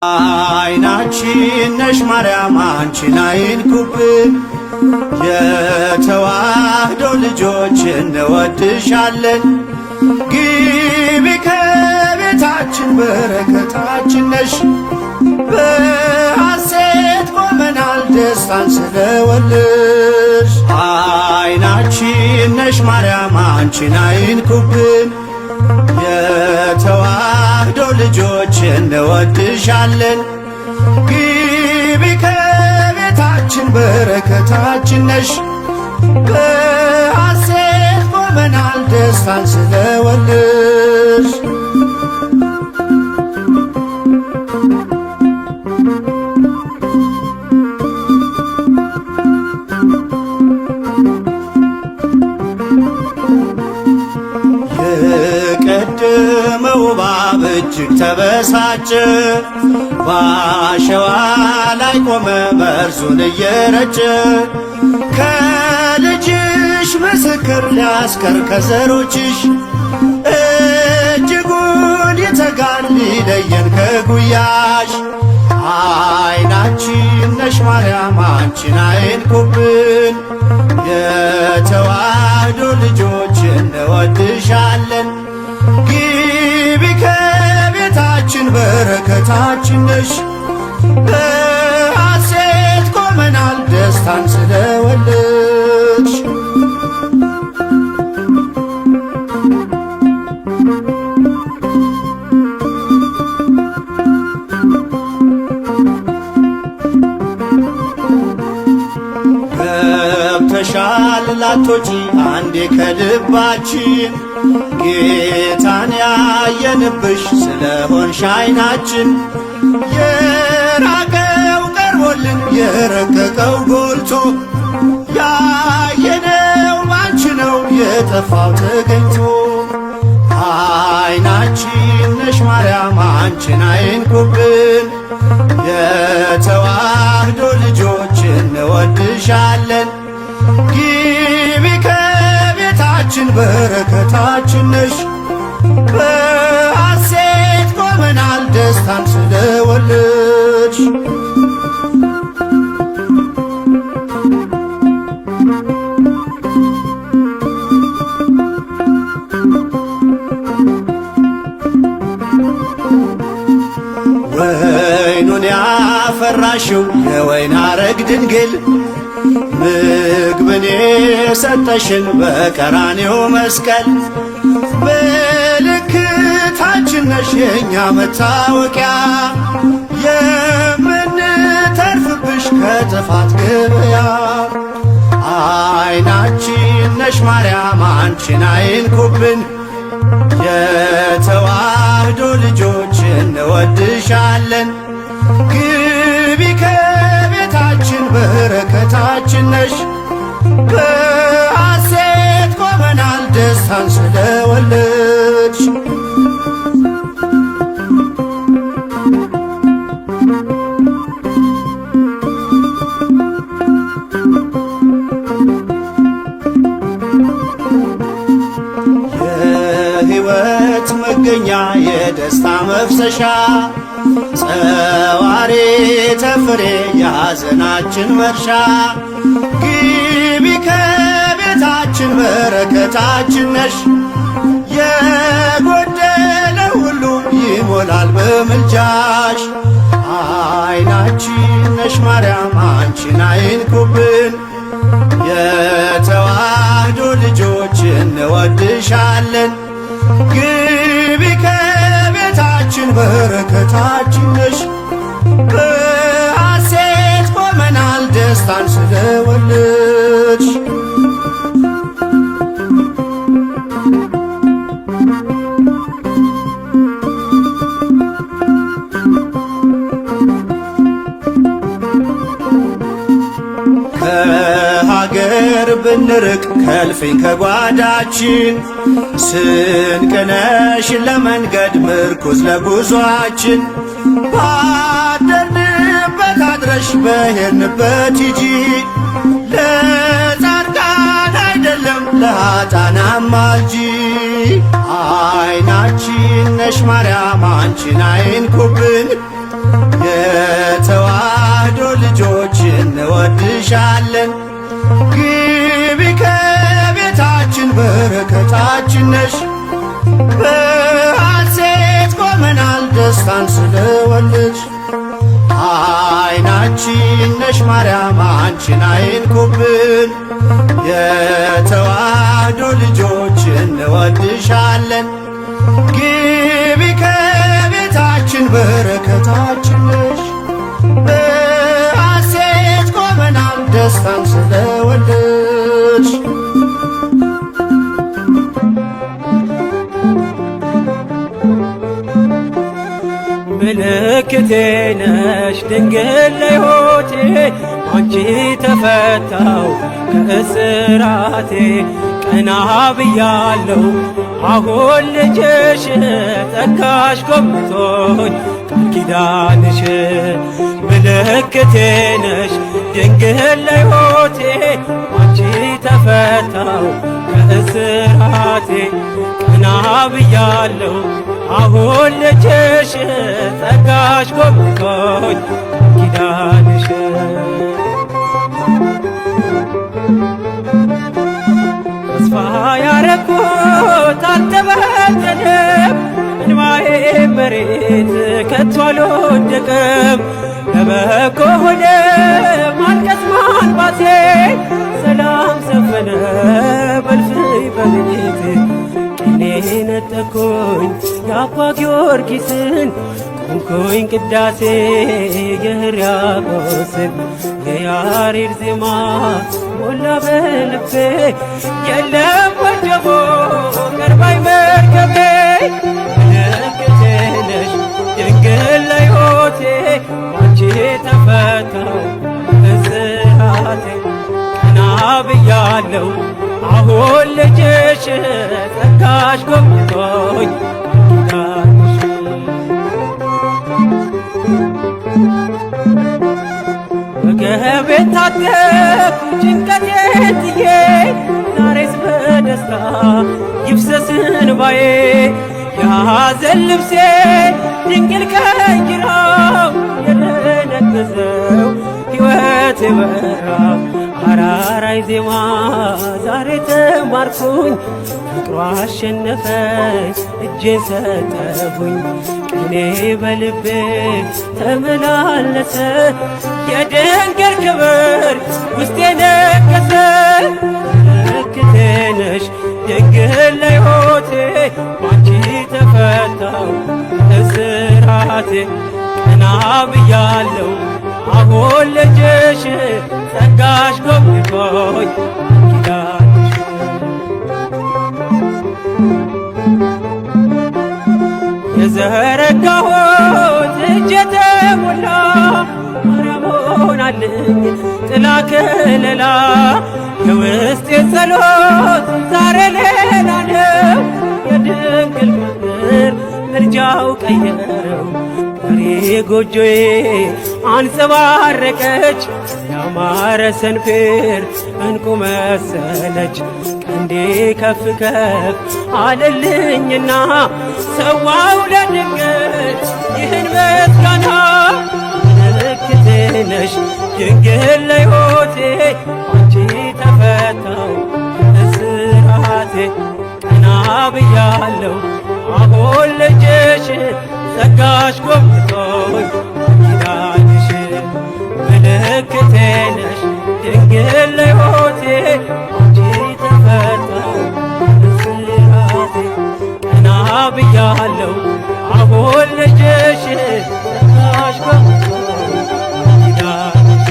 አይናችን ነሽ ማርያም አንቺን አይንኩብን፣ የተዋህዶ ልጆች እንወድሻለን። ግቢ ከቤታችን በረከታችን ነሽ፣ በሐሴት ቆመናል ደስታን ስለወለድሽ። አይናችን ነሽ ማርያም አንቺን አይንኩብን፣ የተዋህዶ ልጆች እንወድሻለን። ግቢ ከቤታችን በረከታችን ነሽ፣ በሐሴት ቆመናል ደስታን ስለወለድሽ። የቀደመው እባብ እጅግ ተበሳጨ፣ በአሸዋ ላይ ቆመ መርዙን እየረጨ። ከልጅሽ ምስክር ሊያስቀር ከዘሮችሽ፣ እጅጉን ይተጋል ሊለየን ከጉያሽ። አይናችን ነሽ ማርያም አንቺን አይንኩብን፣ የተዋህዶ ልጆች እንወድሻለን። ግቢ ከቤታችን በረከታችን ነሽ፣ በሐሴት ቆመናል ደስታን ስለወለድሽ። ገብተሻል ላቶጪ አንዴ ከልባችን፣ ጌታን ያየንብሽ ስለሆንሽ አይናችን። የራቀው ቀርቦልን የረቀቀው ጎልቶ፣ ያየነው ባንቺ ነው የጠፋው ተገኝቶ። አይናችን ነሽ ማርያም አንቺን አይንኩብን፣ የተዋህዶ ልጆች እንወድሻለን። ግቢ ከቤታችን በረከታችን ነሽ፣ በሐሴት ቆመናል ደስታን ስለወለድሽ። ወይኑን ያፈራሽው የወይን አረግ ድንግል፣ ምግብን የሰጠሽን በቀራኔው መስቀል። ምልክታችን ነሽ የእኛ መታወቂያ፣ የምንተርፍብሽ ከጥፋት ገበያ። አይናችን ነሽ ማርያም አንቺን አይንኩብን፣ የተዋህዶ ልጆች እንወድሻለን። ግቢ ከቤታችን በረከታችን ነሽ፣ በሐሴት ቆመናል ደስታን ስለወለድሽ። የሕይወት መገኛ የደስታ መፍሰሻ፣ ጸዋሬ ተፍሬ የሐዘናችን መርሻ። ግቢ ከቤታችን በረከታችን ነሽ፣ የጎደለ ሁሉ ይሞላል በምልጃሽ። አይናችን ነሽ ማርያም አንቺን አይንኩብን፣ የተዋህዶ ልጆች እንወድሻለን። ግቢ ከቤታችን በረከታችን ነሽ፣ በሐሴት ቆመናል ደስታን ስለወለድሽ። ከሀገር ብንርቅ ከልፍኝ ከጓዳችን፣ ስንቅነሽ ለመንገድ ምርኩዝ ለጉዟችን። ባደርንበት አድረሽ በሄድንበት ሂጂ፣ ለጻድቃን አይደለም ለኃጥአን አማልጂ። አይናችን ነሽ ማርያም አንቺን አይንኩብን እንወድሻለን። ግቢ ከቤታችን በረከታችን ነሽ። በሐሴት ቆመናል ደስታን ስለወለድሽ። አይናችን ነሽ ማርያም አንቺን አይንኩብን። የተዋህዶ ልጆች እንወድሻለን። ግቢ ከቤታችን በረከታችን ነሽ። በሐሴት ቆመናል ደስታን ስለወለድሽ። ምልክቴ ነሽ ድንግል ለሕይወቴ አንቺ ተፈታው ከእስራቴ። ቀና ብያለሁ አሁን ልጅሽ ጸጋሽ ጎብኝቶኝ ቃል ኪዳንሽ። ምልክቴ ነሽ ድንግል ለሕይወቴ አንቺ ተፈታው ከእስራቴ። ቀና ብያለሁ አሁን ልጅሽ ጸጋሽ ጎብኝቶኝ ኪዳንሽ። ተስፋ ያረኩት አልተበተንም፣ እንባዬ መሬት ከቶ አልወደቀም። ለበጎ ሆነ ማልቀስ ማልባሴ፣ ሰላም ሰፈነ በእልፍኝ በቤቴ። ቅኔ ነጠቅኩኝ የአባ ጊዮርጊስን፣ ቆምኩኝ ቅዳሴ የሕርያቆስን። የያሬድ ዜማ ሞላ በልቤ፣ የለም ወጀቦ ቀርባይ መርከቤ። ምልክቴ ነሽ ድንግል ለሕይወቴ አንቺ ተፈታው እስራቴ። ቀና ብያለሁ አሁን ልጅሽ ጸጋሽ ጎብኝቶኝ ኪዳንሽ። ወገቤን ታጠቅኩ ጭንቀቴን ጥዬ፣ ዛሬስ በደስታ ይፍሰስ እንባዬ። የሐዘን ልብሴ ድንግል ቀይራው፣ የደነገዘው ሕይወቴ በራ። አራራይ ዜማ ዛሬ ተማርኩኝ፣ ፍቅሯ አሸነፈኝ እጄን ሰጠሁኝ። ቅኔ በልቤ ተመላለሰ፣ የድንግል ክብር ውስጤ ነገሰ። ምልክቴ ነሽ ድንግል ለሕይወቴ አንቺ ተፈታው እስራቴ። ቀና ብያለሁ አሁን ልጅሽ ጸጋሽ ጎብኝቶኝ ኪዳንሽ። የዘረጋሁት እጄ ተሞላ፣ ማርያም ሆናልኝ ጥላ ከለላ። የውስጤ ጸሎት ዛሬ ሌላ ነው፣ የድንግል ፍቅር ምልጃው ቀየረው። ፍሬ ጎጆዬ አንጸባረቀች፣ ያማረ ሰንፔር እንቁ መሰለች። ቀንዴ ከፍ ከፍ አለልኝና ሰዋው ለድንግል ይህን ምስጋና። ምልክቴ ነሽ ድንግል ለሕይወቴ አንቺ ተፈታው እስራቴ። ቀና ብያለሁ አሁን ልጅሽ ጸጋሽ ጎብኝቶኝ ኪዳንሽ። ምልክቴ ነሽ ድንግል ለሕይወቴ አንቺ ተፈታው እስራቴ። ቀና ብያለሁ አሁን ልጅሽ ጸጋሽ ጎብኝቶኝ ኪዳንሽ።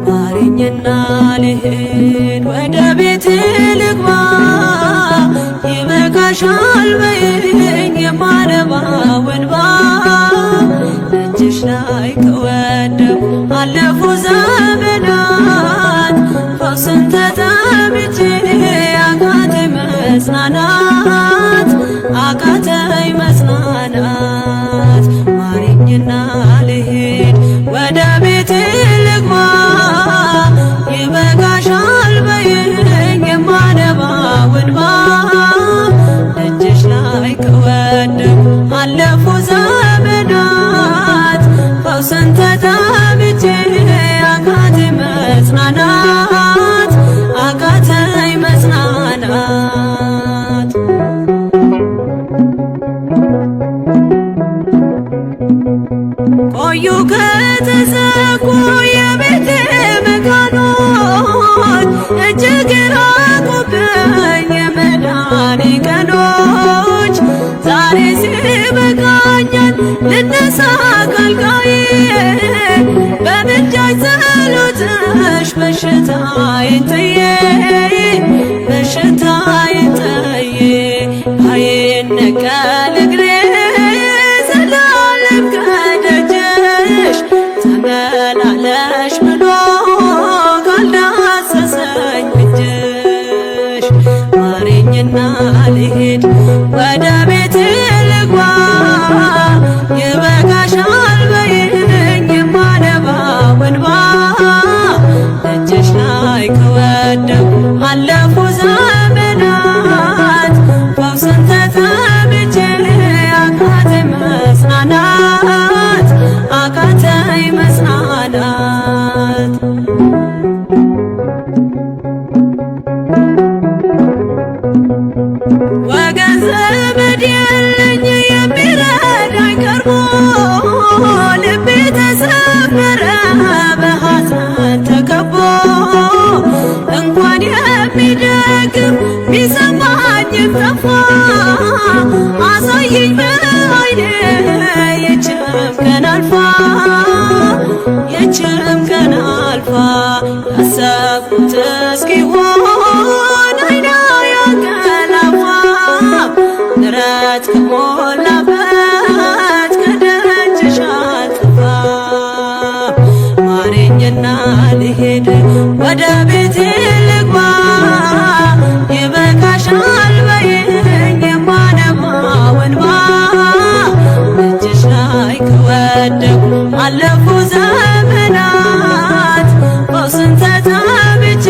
ማረኝና ልሂድ ወደ ቤት ልግባ፣ ይበቃሻል በይኝ የማነባው እንባ። እጅሽ ላይ ከወደኩ አለፉ ዘመናት፣ ፈውስን ተጠምቼ አቃተኝ መጽናናት፣ አቃተኝ መጽናናት። ማረኝና ልሂድ ወደ ቤት ልግባ፣ ይበቃሻል ረዳኝ ጸሎትሽ በሽታዬን ጥዬ በሽታዬን ጥዬ አይነቀል እግሬ ዘላለም ከደጅሽ ተመላለሽ ብሎ ካልዳሰሰኝ እጅሽ ማረኝና ልሂድ ወደ ቤቴ ልግባ ይበቃሻል በይኝ የማነባው እንባ እጅሽ ላይ ከወደኩ አለፉ ዘመናት ፈውስን ተጠምቼ አቃተኝ መጽናናት አቃተኝ መጽናናት ወገን ዘመድ የለኝ የሚረዳኝ ቀርቦ ልቤ ተሰበረ በሐዘን ተከቦ እንኳን የሚደግፍ ቢሰማኝም ጠፋ አሳየኝ በዓይኔ ይህችም ቀን አልፋ ይህችም ቀን አልፋ ያሰብኩት እስኪሆን አይና ያንቀላፋ ምሕረት ከሞላበት ከደጅሽ አልጠፋም ማረኝና ልሂድ ወደ ቤቴ ልግባ ይበቃሻል በይኝ የማነባው እንባ እጅሽ ላይ ከወደኩ አለፉ ዘመናት ፈውስን ተጠምቼ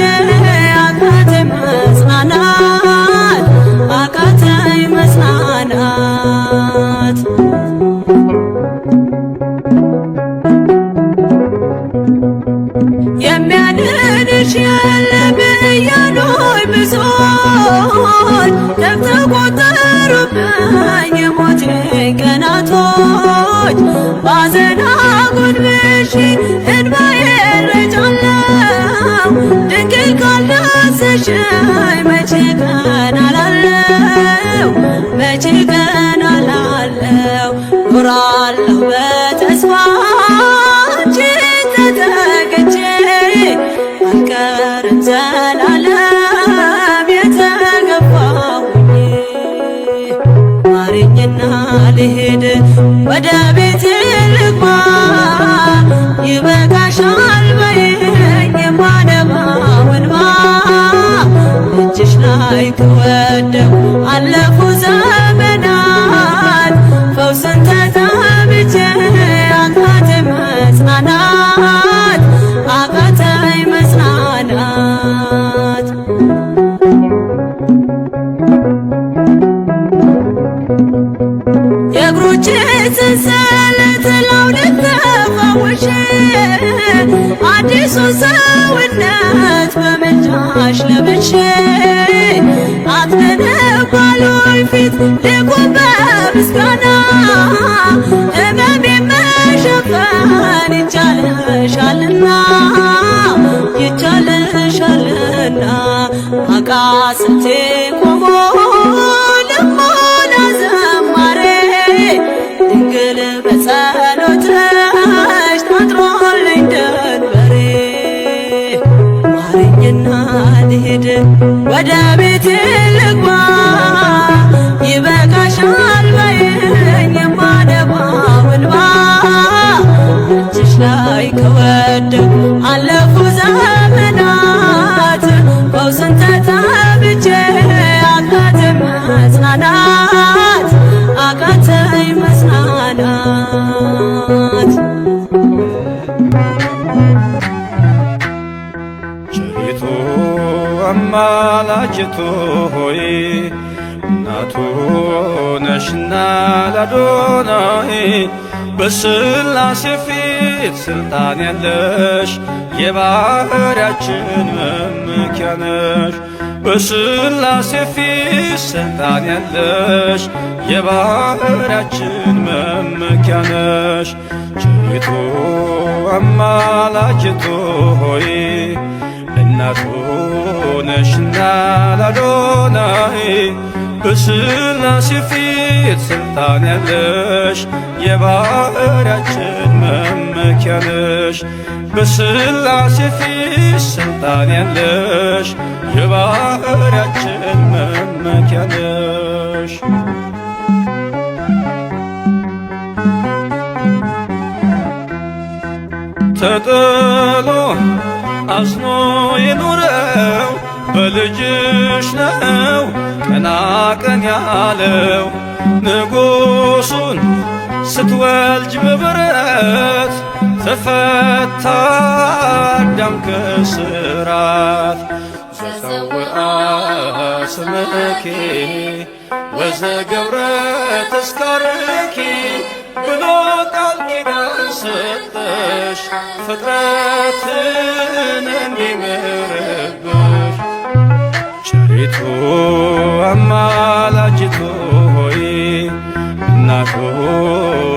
አቃተኝ መጽናናት አቃተኝ መጽናናት የሚያድንሽ የለም እያሉኝ ብዙዎች ተቆጠሩብኝ የሞቴ ቀናቶች ባዘን አጎንብሼ እንባዬን ረጫለሁ ድንግል ካልዳሰሽኝ መቼ ቀን አላለሁ መቼ ቀን አላለሁ ኖራለሁ በተስፋ አንቺን ተጠግቼ አልቀርም ዘላለም የተገፋሁኝ ማረኝና ልሂድ ወደ ቤቴ ልግባ ይበቃሻል በይኝ የማነባው እንባ እጅሽ ላይ ከወደኩ አለፉ ዘመናት ፈውስን ተጠምቼ አቃተኝ መጽናናት አቃተኝ መጽናናት የእግሮቼ ሰንሰለት ላውልቅ ተፈውሼ አዲሱን ሰውነት በምልጃሽ ለብሼ አትነነባሉኝ ፊት ልቁም በምስጋና ሕመሜን መሸፈን ይቻልሻልና ይቻልሻልና አቃስቴ ቆሞ ልሞላ ዘማሬ ድንግል በጸሎትሽ ታጥሮልኝ ደንበሬ ማረኝና ልሂድ ወደ ቤቴ ልግባ ይበቃሻል በይኝ የማነባው እንባ እጅሽ ላይ ከወደኩ አለፉ ዘመናት ፈውስን ተጠምቼ አቃተኝ መጽናናት አቃተኝ መጽናናት ቸሪቱ አማላጅቱ ሆይ እናቱ ነሽና ላዶናይ በስላሴ ፊት ስልጣን ያለሽ የባህርያችን መመኪያ ነሽ በስላሴ ፊት ስልጣን ያለሽ የባህርያችን መመኪያ ነሽ ቸሪቱ አማላጅቱ ሆይ እናቱ ነሽና ላዶናይ በስላሴ ፊት ስልጣን ያለሽ የባህርያችን መመኪያ መመኪያ ነሽ በሥላሴ ፊት ሥልጣን ያለሽ የባሕርያችን መመኪያ ነሽ። ተጥሎ አዝኖ የኖረው በልጅሽ ነው ቀና ቀን ያለው ንጉሡን ስትወልጅ በበረት ተፈታ አዳም ከስራት ዘፀውአ ስምኪ ወዘገብረ ተስካርኪ ብሎ ቃል ኪዳን ሰጠሽ ፍጥረትን እንዲምርብሽ። ቸሪቱ አማላጅቱ ሆይ እናቱ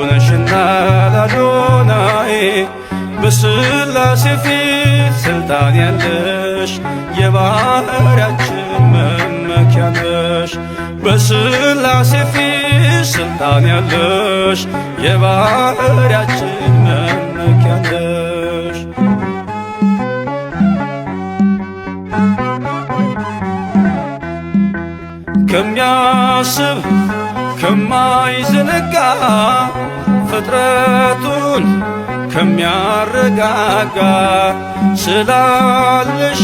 ነሽና ለአዶናይ በሥላሴ ፊት ሥልጣን ያለሽ የባሕርያችን መመኪያ ነሽ። በሥላሴ ፊት ሥልጣን ያለሽ የባሕርያችን መመኪያ ነሽ። ከሚያስብ ከማይዘነጋ ፍጥረቱን ከሚያረጋጋ ስላለሽ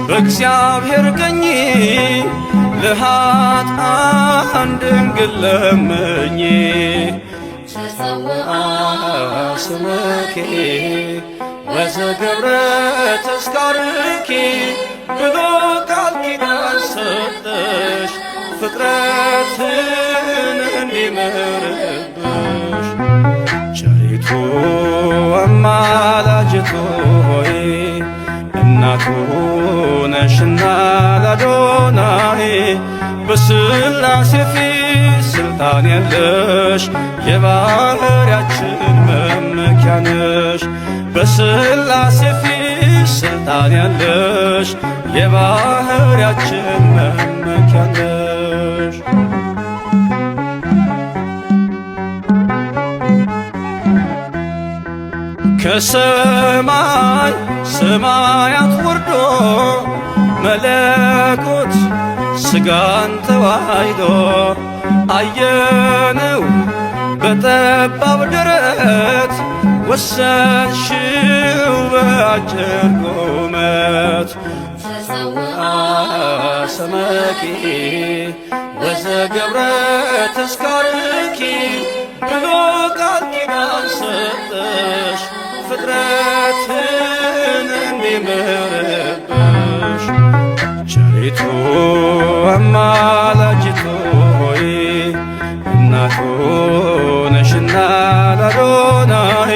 በእግዚአብሔር ቀኝ ለኃጥአን ድንግል ለምኚ። ዘፀውአ ስምኪ ወዘገብረ ተስካርኪ ብሎ ቃል ኪዳን ሰጠሽ ፍጥረትን እንዲምርብሽ። ቸሪቱ አማላጅቱ ሆይ እናቱ ነሽና ለአዶናይ በሥላሴ ፊት ሥልጣን ያለሽ የባሕርያችን መመኪያ ነሽ። በሥላሴ ፊት ሥልጣን ያለሽ የባሕርያችን መመኪያ ነሽ። ከሰማይ ሰማያት ወርዶ መለኮት ሥጋን ተዋሕዶ አየነው በጠባብ ደረት ወሰንሽው በአጭር ቁመት። ዘፀውአ ስምኪ ወዘገብረ ተስካርኪ ብሎ ቃል ኪዳን ሰጠሽ ፍጥረትን እንዲምርብሽ። ቸሪቱ አማላጅቱ ሆይ እናቱ ነሽና ለአዶናይ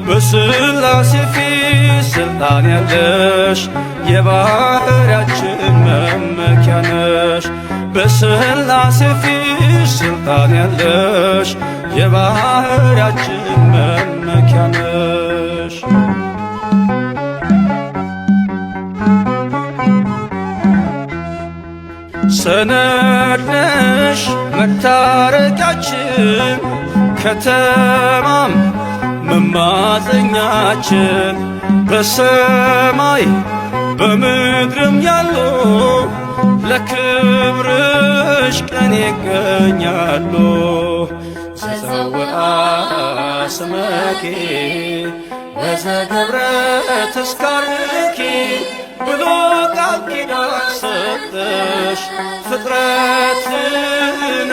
በሥላሴ ፊት ሥልጣን ያለሽ የባሕርያችን መመኪያ ነሽ። በሥላሴ ፊት ሥልጣን ያለሽ የባሕርያችን መመኪያ ነሽ። ሰነድ ነሽ መታረቂያችን ከተማም መማፀኛችን በሰማይ በምድርም ያሉ ለክብርሽ ቀን ይገኛሉ። ዘፀውአ ስምኪ ወዘገብረ ተስካርኪ ብሎ ቃል ኪዳን ሰጠሽ ፍጥረትን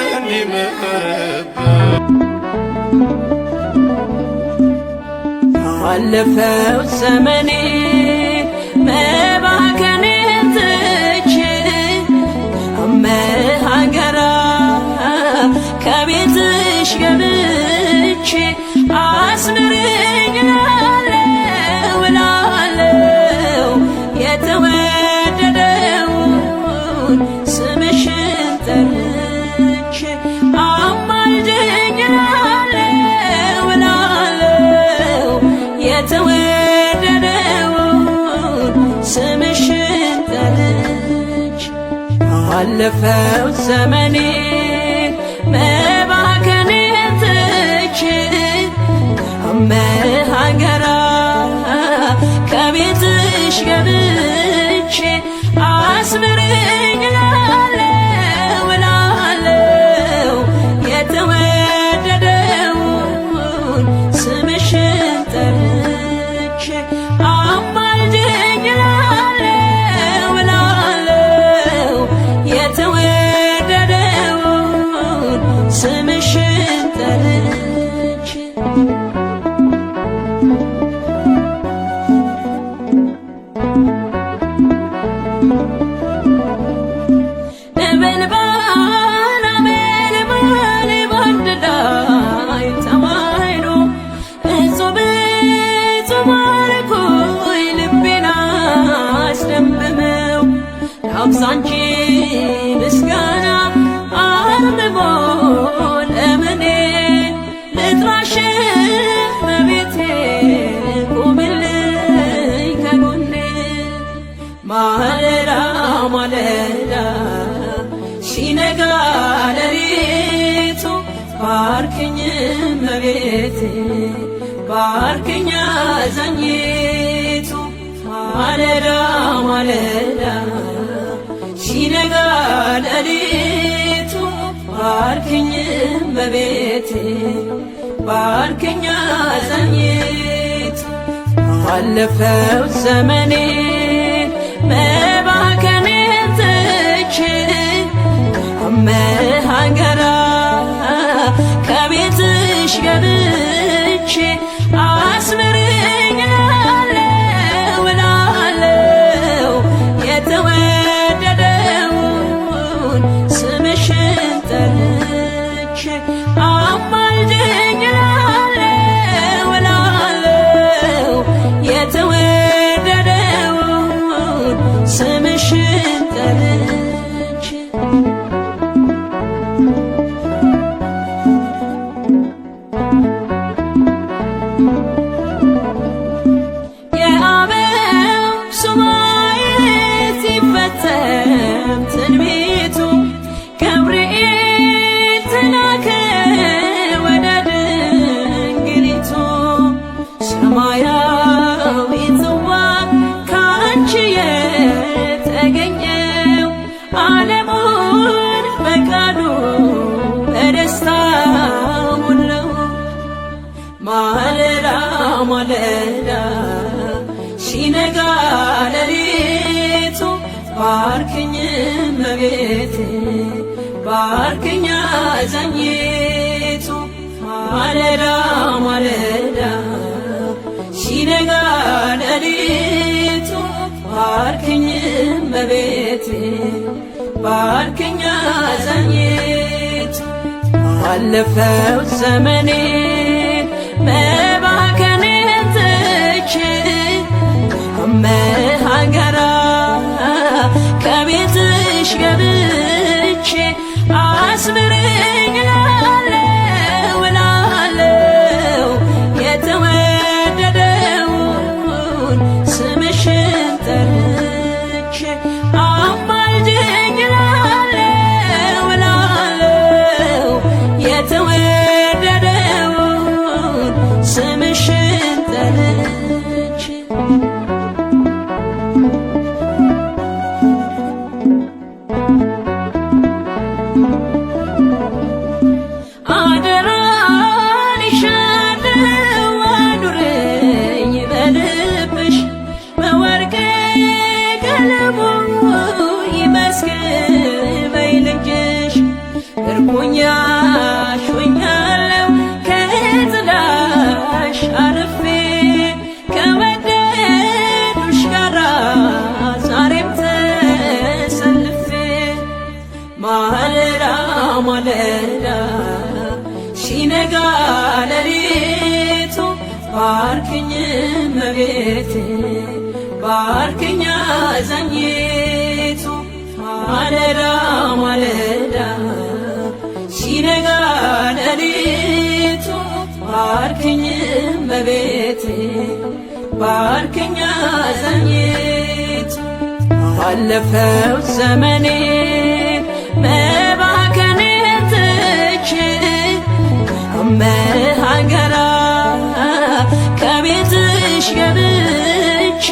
እንዲምርብሽ። ባለፈው ዘመኔ መባከንን ትቼ አመሃገራ ከቤትሽ ገብቼ አስምረኝ እላለሁ የተወደደውን ስምሽን ጠርቼ አማልደኝ እላለሁ የተወደደውን ስምሽን ጠርቼ ባለፈው ዘመኔ መባከንን ትቼ አመሃገራ ከቤትሽ ገብቼ አስምሪኝ እላለሁ እላለሁ የተወደደውን ስምሽን ጠርቼ አማልጅኝ እላለሁ እላለሁ የተወደደውን ስምሽን ጠርቼ አብዛንቺ ምስጋና አርምሞ ለምኔ ልጥራሽ መቤቴ ቁምልኝ ከጎኔ ማለዳ ማለዳ ሲነጋ ሌሊቱ ባርክኝ መቤቴ ባርክኝ አዛኝቱ ማለዳ ማለዳ ሲነጋ ሌሊቱ ባርክኝ በቤቴ ባርክኝ አዛኝቱ ባለፈው ዘመኔ መባከኔን ትቼ አመሃገራ ከቤትሽ ገብቼ አስምሪኝ እላለሁ እላለሁ የተወደደውን ስምሽን ጠርቼ አማልጅኝ እላለሁ እላለሁ የተወደደውን ስምሽን ጠርቼ ትንቢቱ ገብርኤል ተላከ ወደ ድንግሊቱ ሰማያዊ ጽዋ ካንቺ የተገኘው ዓለሙን በቃሉ በደስታ ሞላው ማለዳ ማለዳ ሲነጋ ሌሊቱ ባርክኝ መቤቴ ባርክኝ አዛኝቱ ማለዳ ማለዳ ሲነጋ ሌሊቱ ባርክኝ መቤቴ ባርክኝ አዛኝቱ ባለፈው ዘመኔ መባከኔን ትቼ አመሃገራ ከቤትሽ ገብቼ አስምሪኝ እላለሁ እላለሁ የተወደደውን ስምሽን ጠርቼ አማልጅኝ እላለሁ እላለሁ የተወደደውን ስምሽን ጠርቼ እርኩኛሽ ሆኛለሁ ከጥላሽ አርፌ ከወደዱሽ ጋራ ዛሬም ተሰልፌ ማለዳ ማለዳ ሲነጋ ሌሊቱ ባርክኝ መቤቴ ባርክኝ አዛኝቱ ማለዳ ማለዳ ሲነጋ ሌሊቱ ባርክኝ መቤቴ ባርክኝ አዛኝቱ ባለፈው ዘመኔ መባከኔን ትቼ አመሃገራ ከቤትሽ ገብቼ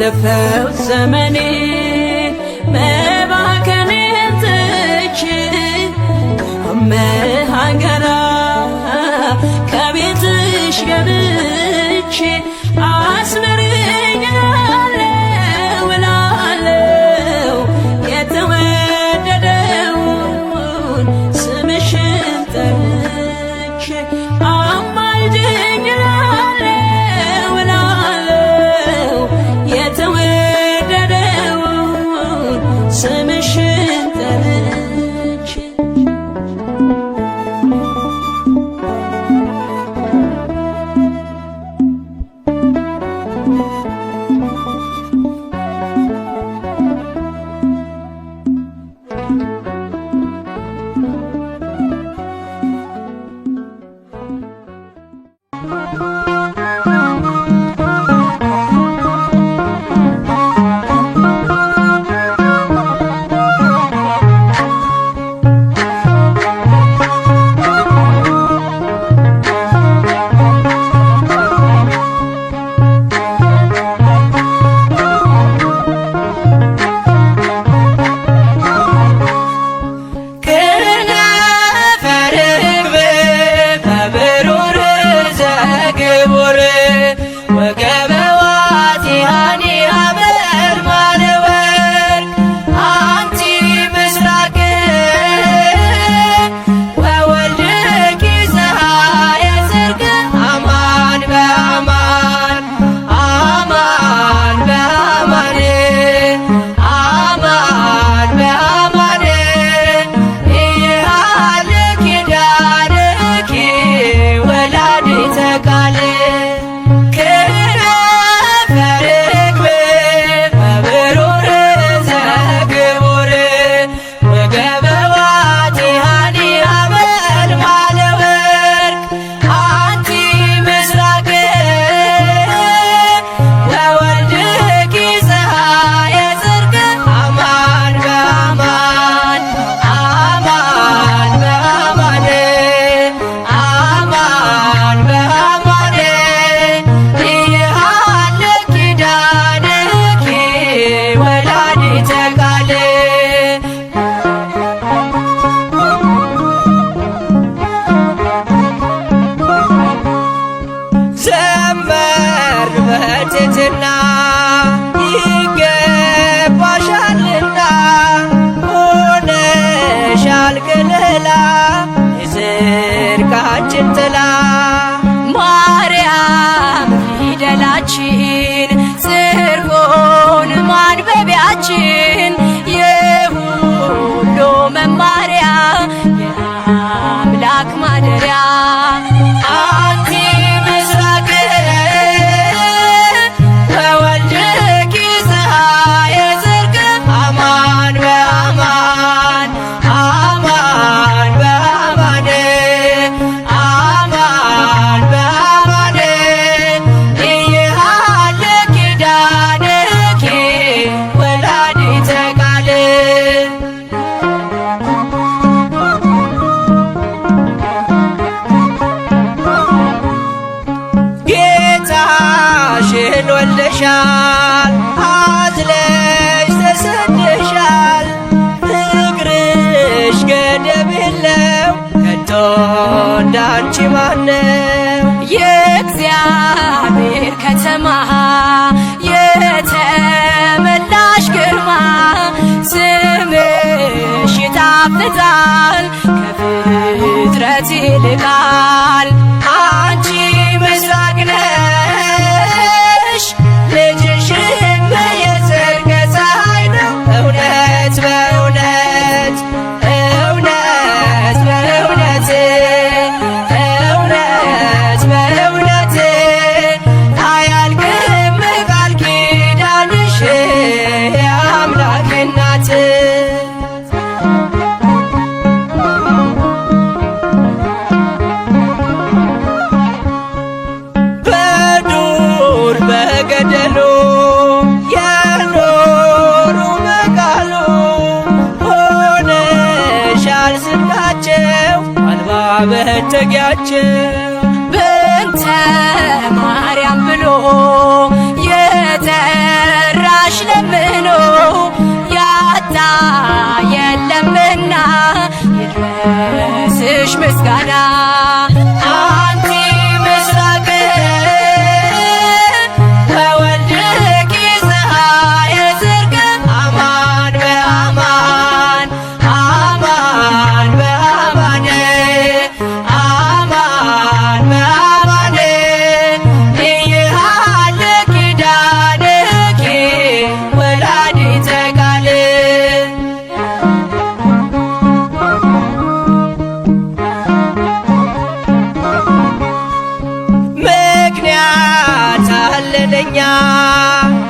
ያለፈው ዘመኔ መባከኔን ትቼ አመሃገራ ከቤትሽ ገብቼ አስመርኛለሁ እላለሁ የተወደደውን ስምሽን ጠርቼ አማልጅኝ እላለሁ የተወደደውን ስምሽን ጠርቼ በትሕትና ይገባሻልና ሆነሻል ከለላ የጽድቃችን ጥላ ማርያም ፊደላችን ጽርፎን ማንበቢያችን የሁሉ መማሪያ የአምላክ ማደሪያ አንቲ ምስራቅ በወልድኪ ፀሐየ ጽድቅ አማን በአማን አማን በአማን አማን በአማን ኢየሃለ ኪዳንኪ ወላዲተ ቃል ጌታሽን ወልደሻል አዝለሽ ተሰደሻል ፍቅርሽ ገደብ የለው ከቶ እንዳንቺ ማነው የእግዚአብሔር ከተማ የተመላሽ ግርማ ስምሽ ይጣፍጣል ከፍጥረት ይልቃል አንቺ ምስራቅ ነሽ ልጅሽም የጽድቅ ፀሐይ ነው እውነት በእውነት እውነት በእውነት እውነት በእውነት አያልቅም ቃል ኪዳንሽ የአምላክ እናት በዱር በገደሉ የኖሩ በቃሉ ሆነሻል ስንቃቸው አልባ መጠጊያቸው በእንተ ማርያም ብሎ የጠራ ብለሽ ለምኖ ያጣ የለምና ይድረስሽ ምስጋና። አንቲ ምስራቅ ወወልድኪ ፀሐየ ጽድቅ አማን በአማን አማን በአማን አማን በአማን ይሃልቅ ኪዳንኪ ወላዲተ ቃል። ምክንያት አለለኛ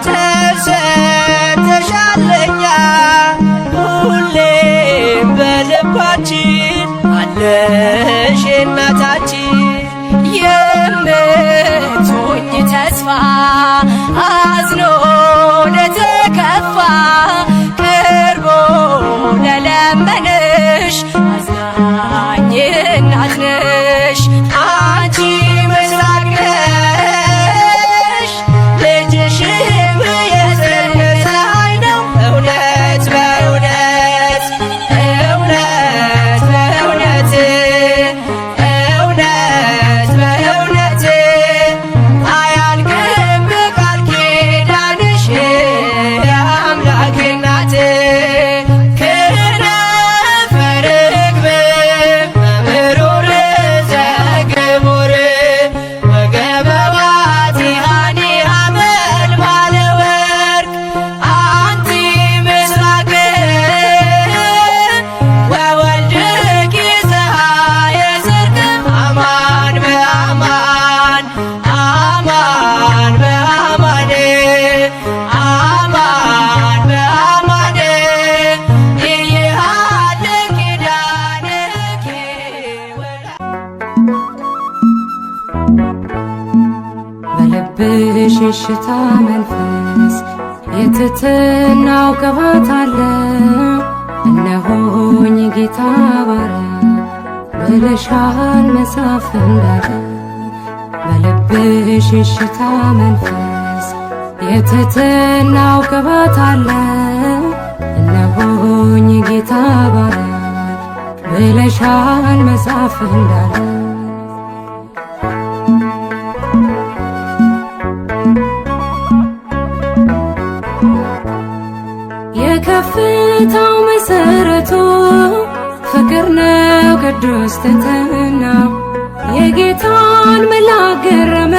ተሰጥተሻለኛ ሁሌም በልባችን አለሽ እናታችን። የምትሆኝ ተስፋ አዝኖ ለተከፋ ቀርቦ ለለመነሽ አዛኝ እናት ነሽ። አንቺ ምስራቅ ነሽ ልጅሽም የጽድቅ ፀሐይ ነው። እውነት በእውነት እውነት በእውነት እውነት በእውነት አያልቅም ቃል ኪዳንሽ የአምላክ እናት። ክነፈ ርግብ መብሩር ዘግቡር ወገበ ዋቲሃኒ ሐመልማለ ወርቅ አንቲ ምስራቅ ወወልድኪ ፀሐየ ጽድቅ አማን በአማን አማን በአማን አማን በአማን ይሃልቅ ኪዳንኪ በልብሽ የሽታ መንፈስ የትትናው ቅባት አለ። እነሆኝ ጌታ ባሪያ ብለሻል መጽሐፍ እንዳለ። በልብሽ የሽታ መንፈስ የትትናው ቅባት አለ። እነሆኝ ጌታ ባሪያ ብለሻል መጽሐፍ እንዳለ። የከፍታው መሰረቱ ፍቅር ነው ቅዱስ ትሕትናው። የጌታን መልአክ ገረመ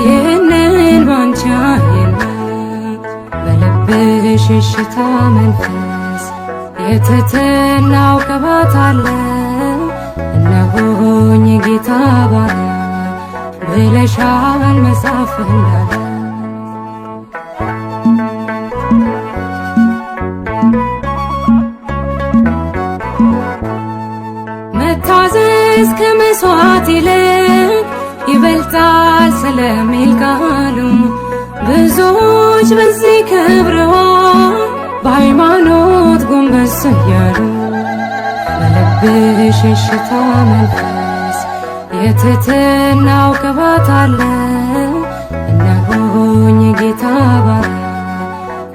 ይህንን ባንቺ አየና። በልብሽ የሽታ መንፈስ የትሕትናው ቅባት አለ። እነሆኝ ጌታ ባሪያ ብለሻል መጽሐፍ እንዳለ። መታዘዝ ከመሥዋዕት ይልቅ ይበልጣል ስለሚል ቃሉ ብዙዎች በዚህ ከብረዋል በሃይማኖት ጎንበስ እያሉ። በልብሽ የሽታ መንፈስ የትሕትናው ቅባት አለ። እነሆኝ ጌታ ባሪያ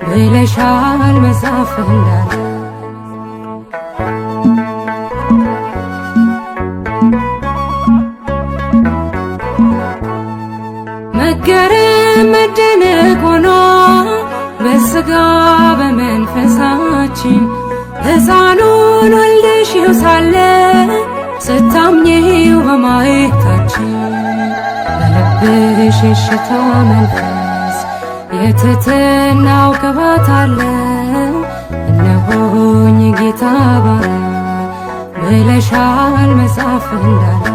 ብለሻል መጽሐፍ እንዳለ። መገረም መደነቅ ሆኖ በሥጋ በመንፈሳችን ሕፃኑን ወልደሽው ሳለ ስታምኚው በማየታችን። በልብሽ የሽታ መንፈስ የትሕትናው ቅባት አለ። እነሆኝ ጌታ ባሪያ ብለሻል መጽሐፍ እንዳለ።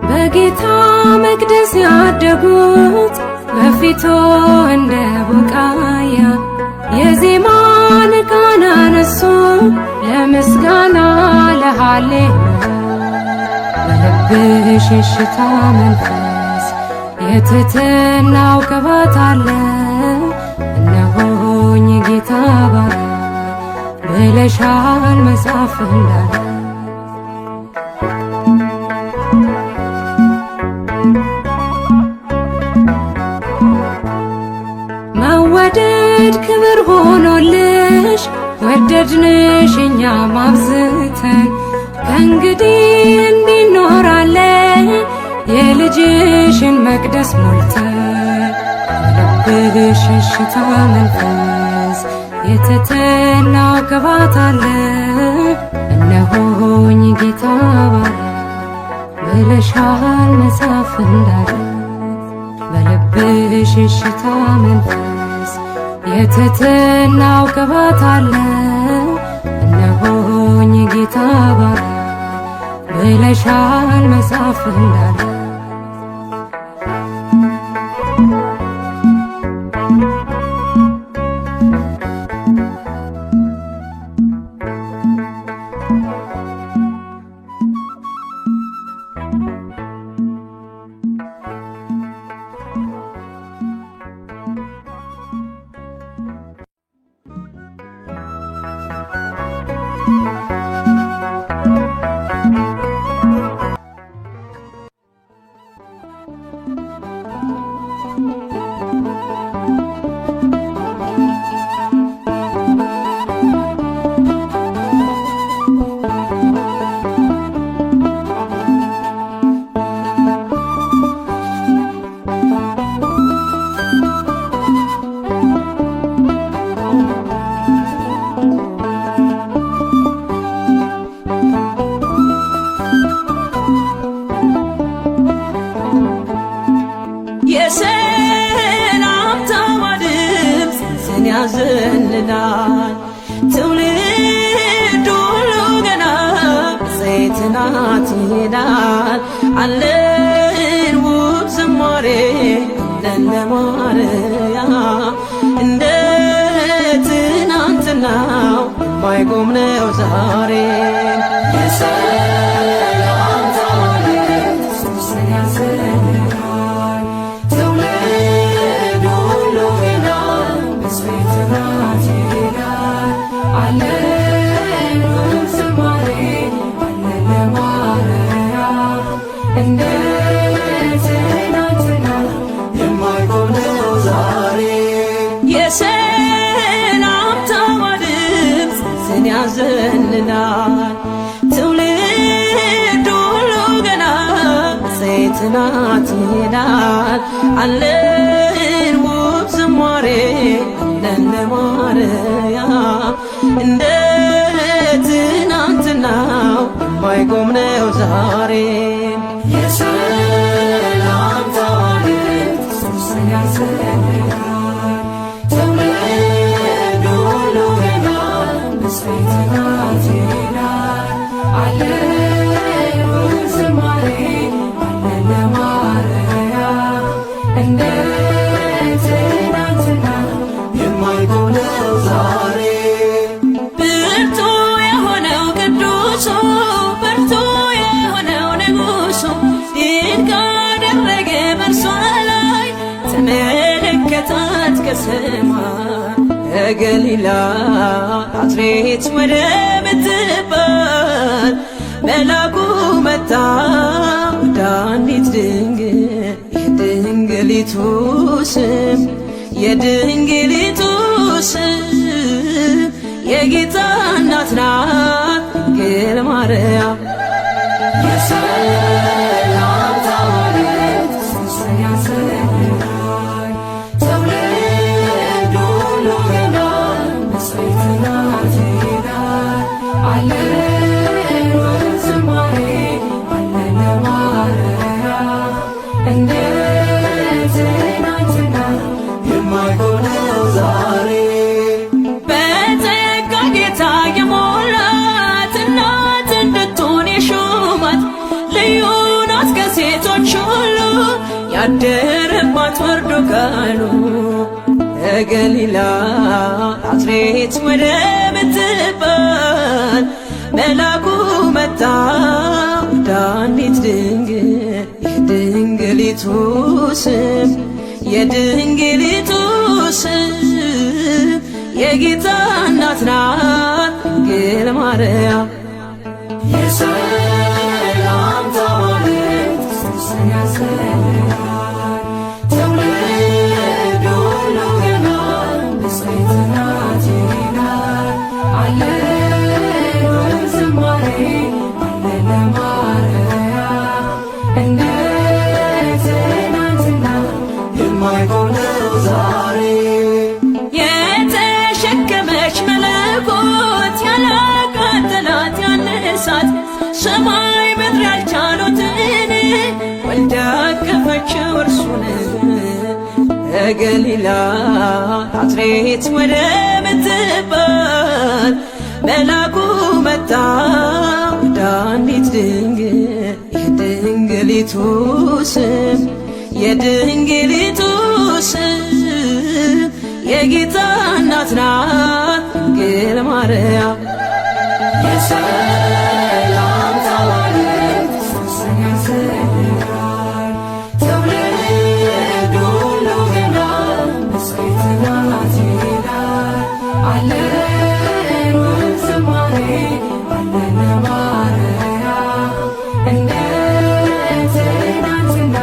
በጌታ መቅደስ ያደጉት በፊቱ እንደ ቡቃያ የዜማን ዕቃን አነሱ ለምስጋና ለሃሌሉያ። በልብሽ የሽታ መንፈስ የትሕትናው ቅባት አለ። እነሆኝ ጌታ ባሪያ ብለሻል መጽሐፍ እንዳለ። ክብር ሆኖልሽ ወደድንሽ እኛ ማብዝተን ከእንግዲህ እንዲኖራለን የልጅሽን መቅደስ ሞልተን በልብሽ እሽታ መንፈስ የትሕትናው ቅባት አለ እነሆኝ ጌታ ባሪያ ብለሻል መጽሐፍ እንዳለ በልብሽ እሽታ መንፈስ የትሕትናው ቅባት አለ እነሆኝ ጌታ ባሪያ ብለሻል መጽሐፍ እንዳለ ያዘንናል ትውልድ ሁሉ ገና ዘይትናት ይሄዳል አለን ውብ ዝማሬ ለማርያም እንደ ትናንትናው የማይቆም ነው ዛሬ ያዘንናል ትውልድ ሁሉ ገና ዘይትናት ይሄዳል አለን ውብ ዝማሬ ለማርያም እንደ ትናንትናው የማይቆም ነው ዛሬ የሰላም ታሪክ ሱስን ያዘንናል ብርቱ የሆነው ቅዱሱ ብርቱ የሆነው ንጉሱ ድንቅ አደረገ በእርሷ ላይ ተመለከታት ከሰማይ ከገሊላ ናዝሬት ወደምትባል መልአኩ መጣ ወደ አንዲት ድንግል የድንግሊቱ ስም የድንግሊቱ ስም የጌታ እናት ናት ድንግል ማርያም የሰላም ታሪክ ሱስን ያዘንናል ትውልድ ሁሉ ገና ዘይትናት ይሄዳል አለን ውብ ዝማሬ አለን ለማርያም እንደ ትናንትና የማይሆነው ዛሬ በጸጋ ጌታ የሞላት እናት እንድትሆን የሾማት ልዩ ናት ከሴቶች ሁሉ ያደረባት ወርዶ ቃሉ ከገሊላ ናዝሬት ወደምትባል መልአኩ መጣ ወደ አንዲት ድንግል የድንግሊቱ ስም የድንግሊቱ ስም የጌታ እናት ናት ድንግል ማርያም የሰላም ታሪክ ሱስን ያዘንናል ትውልድ ሁሉ ገና ዘይት የማይሆነው ዛሬ የተሸከመች መለኮት ያላቃጠላት ያነሳት ሰማይ ምድር ያልቻሉትን ወልዳ አቀፈችው እርሱን ከገሊላ ናዝሬት ወደ ምትባል መልአኩ መጣ ወደ አንዲት ድንግል የድንግሊቱ ስም የድንግሊቱ ስም የጌታ እናት ናት ድንግል ማርያም የሰላምታ ዋልት ሦስተኛ ስራር ትውልድ ሁሉ ገና ንጽሕት ናት ይላል አለን ዝማሬ አለን ማርያም እንደ ትናንትና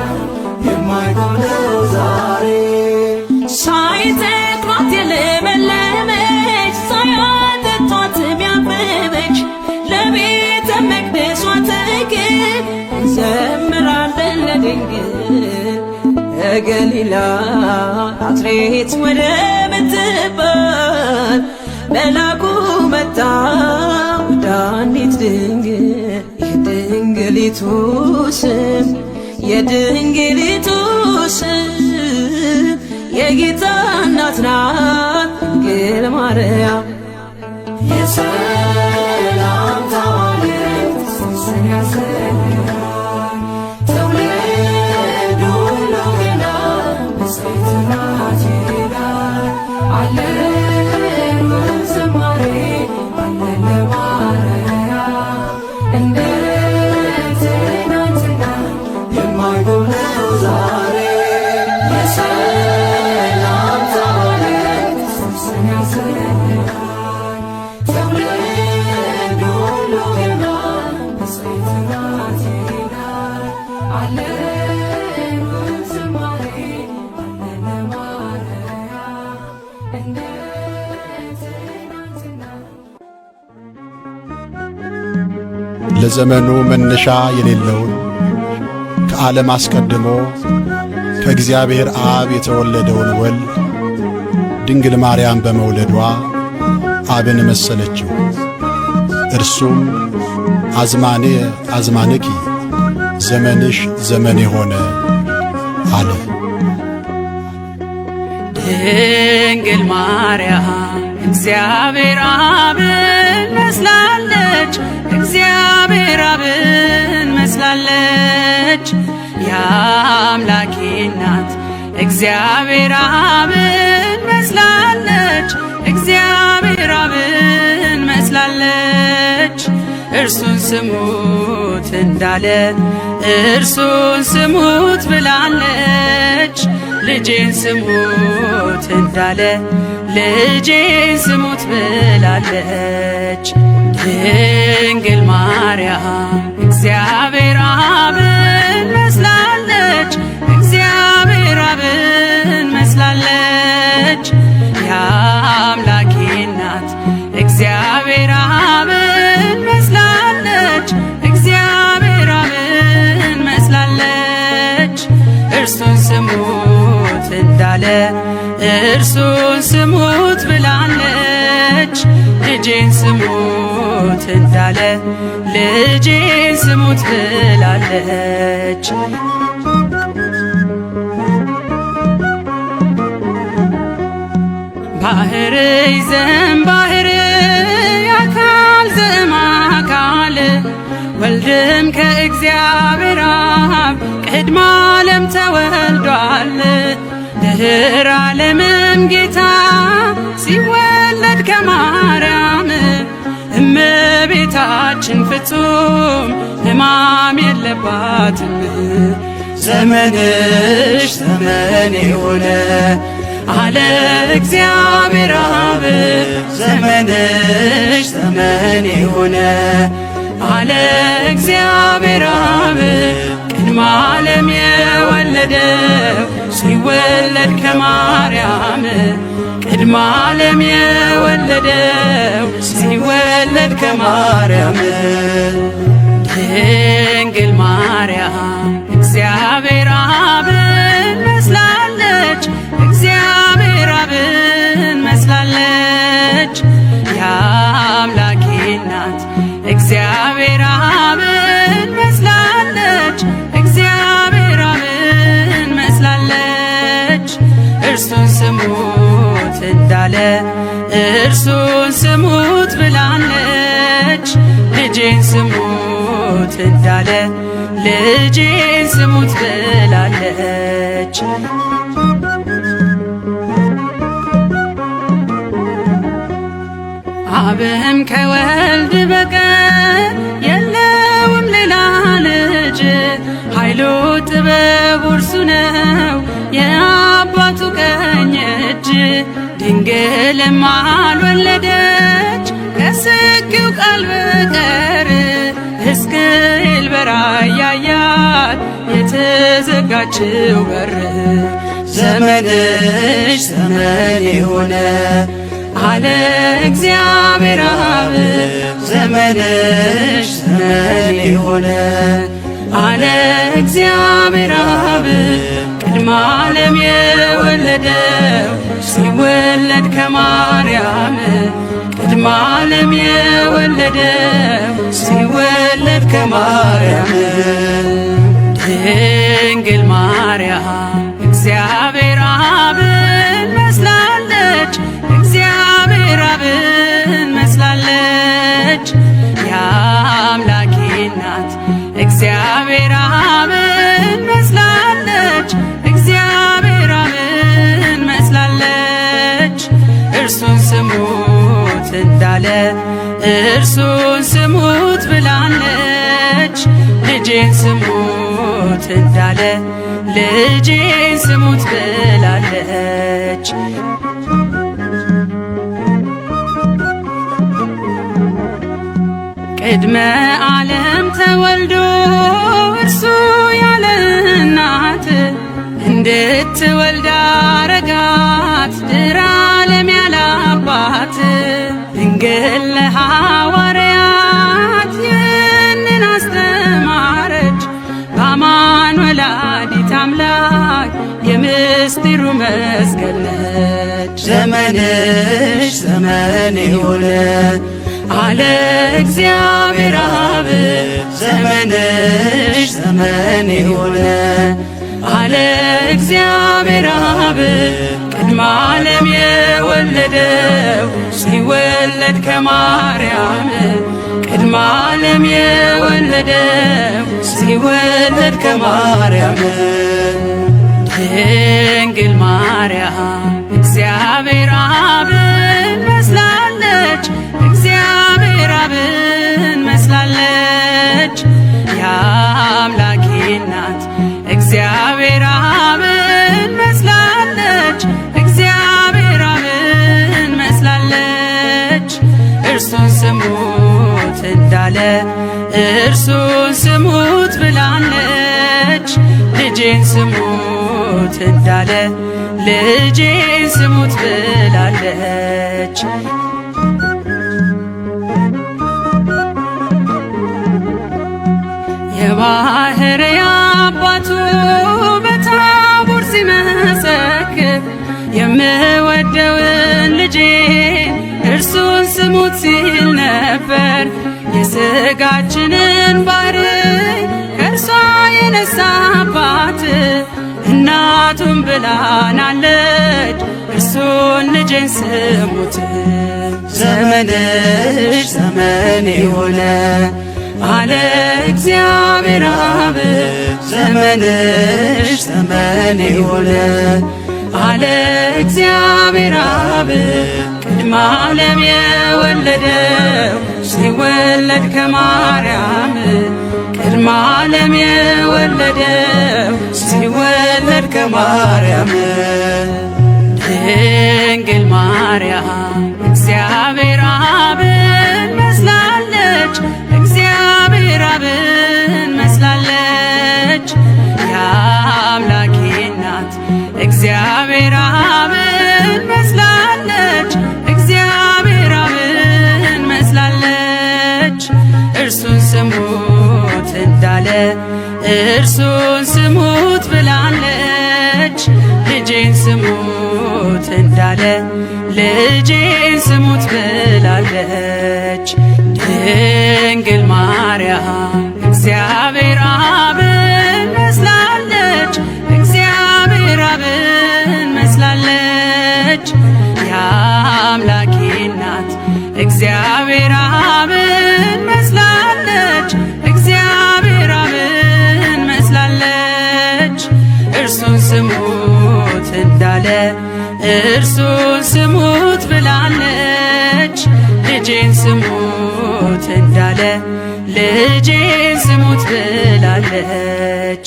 የማይሆነው ዛሬ ሳይተክሏት የለመለመች ሳያጠጧት ያበበች ለቤተ መቅደሷ ተክል እንዘምራለን ለድንግል ከገሊላ ናዝሬት ወደ ምትባል መልአኩ መጣ ወደ አንዲት ድንግል የድንግሊቱ ስም የድንግሊቱ ስም የጌታ እናት ናት ድንግል ማርያም የሰላምታ ዋልት ሦስተኛ ስራር ትውልድ ሁሉ ገና ንጽሕት ናት ይላል አለን ዝማሬ አለን ማርያም እንደ ትናንትና የማይሆነው ዛሬ የሰላምታ ዋልት ሦስተኛ ስራር ትውልድ ሁሉ ገና ንጽሕት ናት ይላል አለን ዝማሬ አለን ማርያም እንደ ትናንትና ለዘመኑ መነሻ የሌለውን ከዓለም አስቀድሞ ከእግዚአብሔር አብ የተወለደውን ወልድ ድንግል ማርያም በመውለዷ አብን መሰለችው። እርሱም አዝማኔ አዝማንኪ ዘመንሽ ዘመኔ ሆነ አለ። ድንግል ማርያም እግዚአብሔር አብን መስላለች እግዚአብሔር አብን መስላለች የአምላኬ እናት እግዚአብሔር አብን መስላለች እግዚአብሔር አብን መስላለች እርሱን ስሙት እንዳለ እርሱን ስሙት ብላለች ልጄን ስሙት እንዳለ ልጄን ስሙት ብላለች ድንግል ማርያም እግዚአብሔር አብን መስላለች እግዚአብሔር አብን መስላለች የአምላኬ እናት እግዚአብሔር አብን መስላለች እግዚአብሔር አብን መስላለች እርሱን ስሙት እንዳለ እርሱን ስሙት ብላለች ልጄን ስሙት እንዳለ ልጄን ስሙት ብላለች ባህር ይዘን ባህር አካል ዘእምአካል ወልድም ከእግዚአብሔር አብ ቅድመ ዓለም ተወልዷል ድኅረ ዓለምም ጌታ ሲወለድ ከማርያም እመቤታችን ፍጹም ሕማም የለባትም ዘመንሽ ዘመኔ ሆነ አለ እግዚአብሔር አብ ዘመንሽ ዘመኔ ሆነ አለ እግዚአብሔር አብ ቅድመ ዓለም የወለደው ሲወለድ ከማርያም ቅድመ ዓለም የወለደው ሲወለድ ከማርያም ድንግል ማርያም እግዚአብሔር አብን መስላለች እግዚአብሔር አብን መስላለች። የአምላኬ እናት እግዚአብሔር አብን መስላለች። እግዚአብሔር አብን መስላለች። እርሱን ስሙት እንዳለ እርሱን ስሙት ብላለች። ልጄን ስሙት እንዳለ ልጄን ስሙት ብላለች። አብም ከወልድ በቀር የለውም ሌላ ልጅ፣ ኃይሉ ጥበቡ እርሱ ነው የአባቱ ቀኝ እጅ። ድንግልም አልወለደች ከስቂው ቃል በቀር፣ ሕዝቅኤል በራእይ ያያት የተዘጋችው በር። ዘመንሽ ዘመን የሆነ አለ እግዚአብሔር አብ፣ ዘመንሽ ዘመን የሆነ አለ እግዚአብሔር አብ። ቅድመ ዓለም የወለደው ሲወለድ ከማርያም፣ ቅድመ ዓለም የወለደው ሲወለድ ከማርያም። ድንግል ማርያም እግዚአብሔር አብን መስላለች። እግዚአብሔር አብን መስላለች። የአምላኬ እናት እግዚአብሔር አብን መስላለች። እግዚአብሔር አብን መስላለች። እርሱን ስሙት እንዳለ እርሱን ስሙት ብላለች። ልጄን ስሙት እንዳለ ልጄን ስሙት ብላለች። ቅድመ ዓለም ተወልዶ እርሱ ያለ እናት፣ እንድትወልድ አረጋት ድኅረ ዓለም ያለ አባት። ድንግል ለሐዋርያት ይህንን አስተማረች፣ በአማን ወላዲተ አምላክ የምስጢሩ መስቀል ነች። ዘመንሽ ዘመን የሆነ አለ እግዚአብሔር አብ፣ ዘመንሽ ዘመን የሆነ አለ እግዚአብሔር አብ። ቅድመ ዓለም የወለደው ሲወለድ ከማርያም፣ ቅድመ ዓለም የወለደው ሲወለድ ከማርያም። ድንግል ማርያም እግዚአብሔር አብን መስላለች። እግዚአብሔር አብን መስላለች። የአምላኬ እናት እግዚአብሔር አብን መስላለች። እግዚአብሔር አብን መስላለች። እርሱን ስሙት እንዳለ እርሱን ስሙት ብላለች። ልጄን ስሙት እንዳለ ልጄን ስሙት ብላለች። የባሕርይ አባቱ በታቦር ሲመሰክር የምወደውን ልጄ እርሱን ስሙት ሲል ነበር። የሥጋችንን ባሕርይ ከእርሷ የነሳባት እናቱን ብላናለች፣ እርሱን ልጄን ስሙት። ዘመንሽ ዘመን የሆነ አለ እግዚአብሔር አብ፣ ዘመንሽ ዘመን የሆነ አለ እግዚአብሔር አብ። ቅድመ ዓለም የወለደው ሲወለድ ከማርያም፣ ቅድመ ዓለም የወለደው ሲወለድ ከማርያም። ድንግል ማርያም እግዚአብሔር አብን መስላለች። እግዚአብሔር አብን መስላለች። የአምላኬ እናት እግዚአብሔር አብን መስላለች። እግዚአብሔር አብን መስላለች። እርሱን ስሙት እንዳለ እርሱን ስሙት ብላለች። ልጄን ስሙት እንዳለ ልጄን ስሙት ብላለች ድንግል ማርያም። እግዚአብሔር አብን መስላለች፣ እግዚአብሔር አብን መስላለች። የአምላኬ እናት እግዚአብሔር አብን መስላለች፣ እግዚአብሔር አብን መስላለች። እርሱን ስሙት እንዳለ እርሱን ስሙት ብላለች ልጄን ስሙት እንዳለ ልጄን ስሙት ብላለች።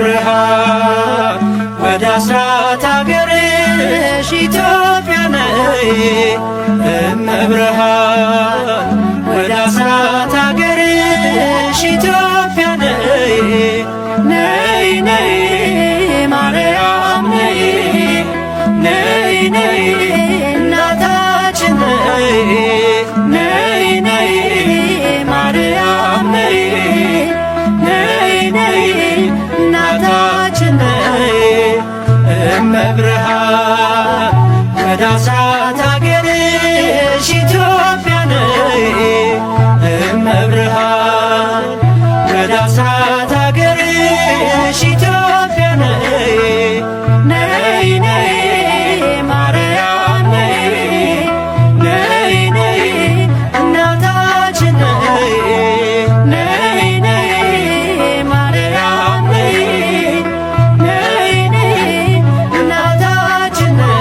እመብርሃን ወደ አስራት አገርሽ ኢትዮጵያ ነይ። እመብርሃን ወደ አስራት አገርሽ ኢትዮጵያ ነይ። ነይ ነይ ማርያም ነይ፣ ነይ ነይ እናታችን ነይ። ነይ ነይ ማርያም ነይ፣ ነይ ነይ እናታችን ነይ። እመብርሃን ወደ አስራት አገርሽ ኢትዮጵያ ነይ። እመብርሃን ወደ አስራት አገርሽ ኢትዮጵያ ነይ። ነይ ነይ ማርያም ነይ፣ ነይ ነይ እናታችን ነይ። ነይ ነይ ማርያም ነይ፣ ነይ ነይ እናታችን ነይ።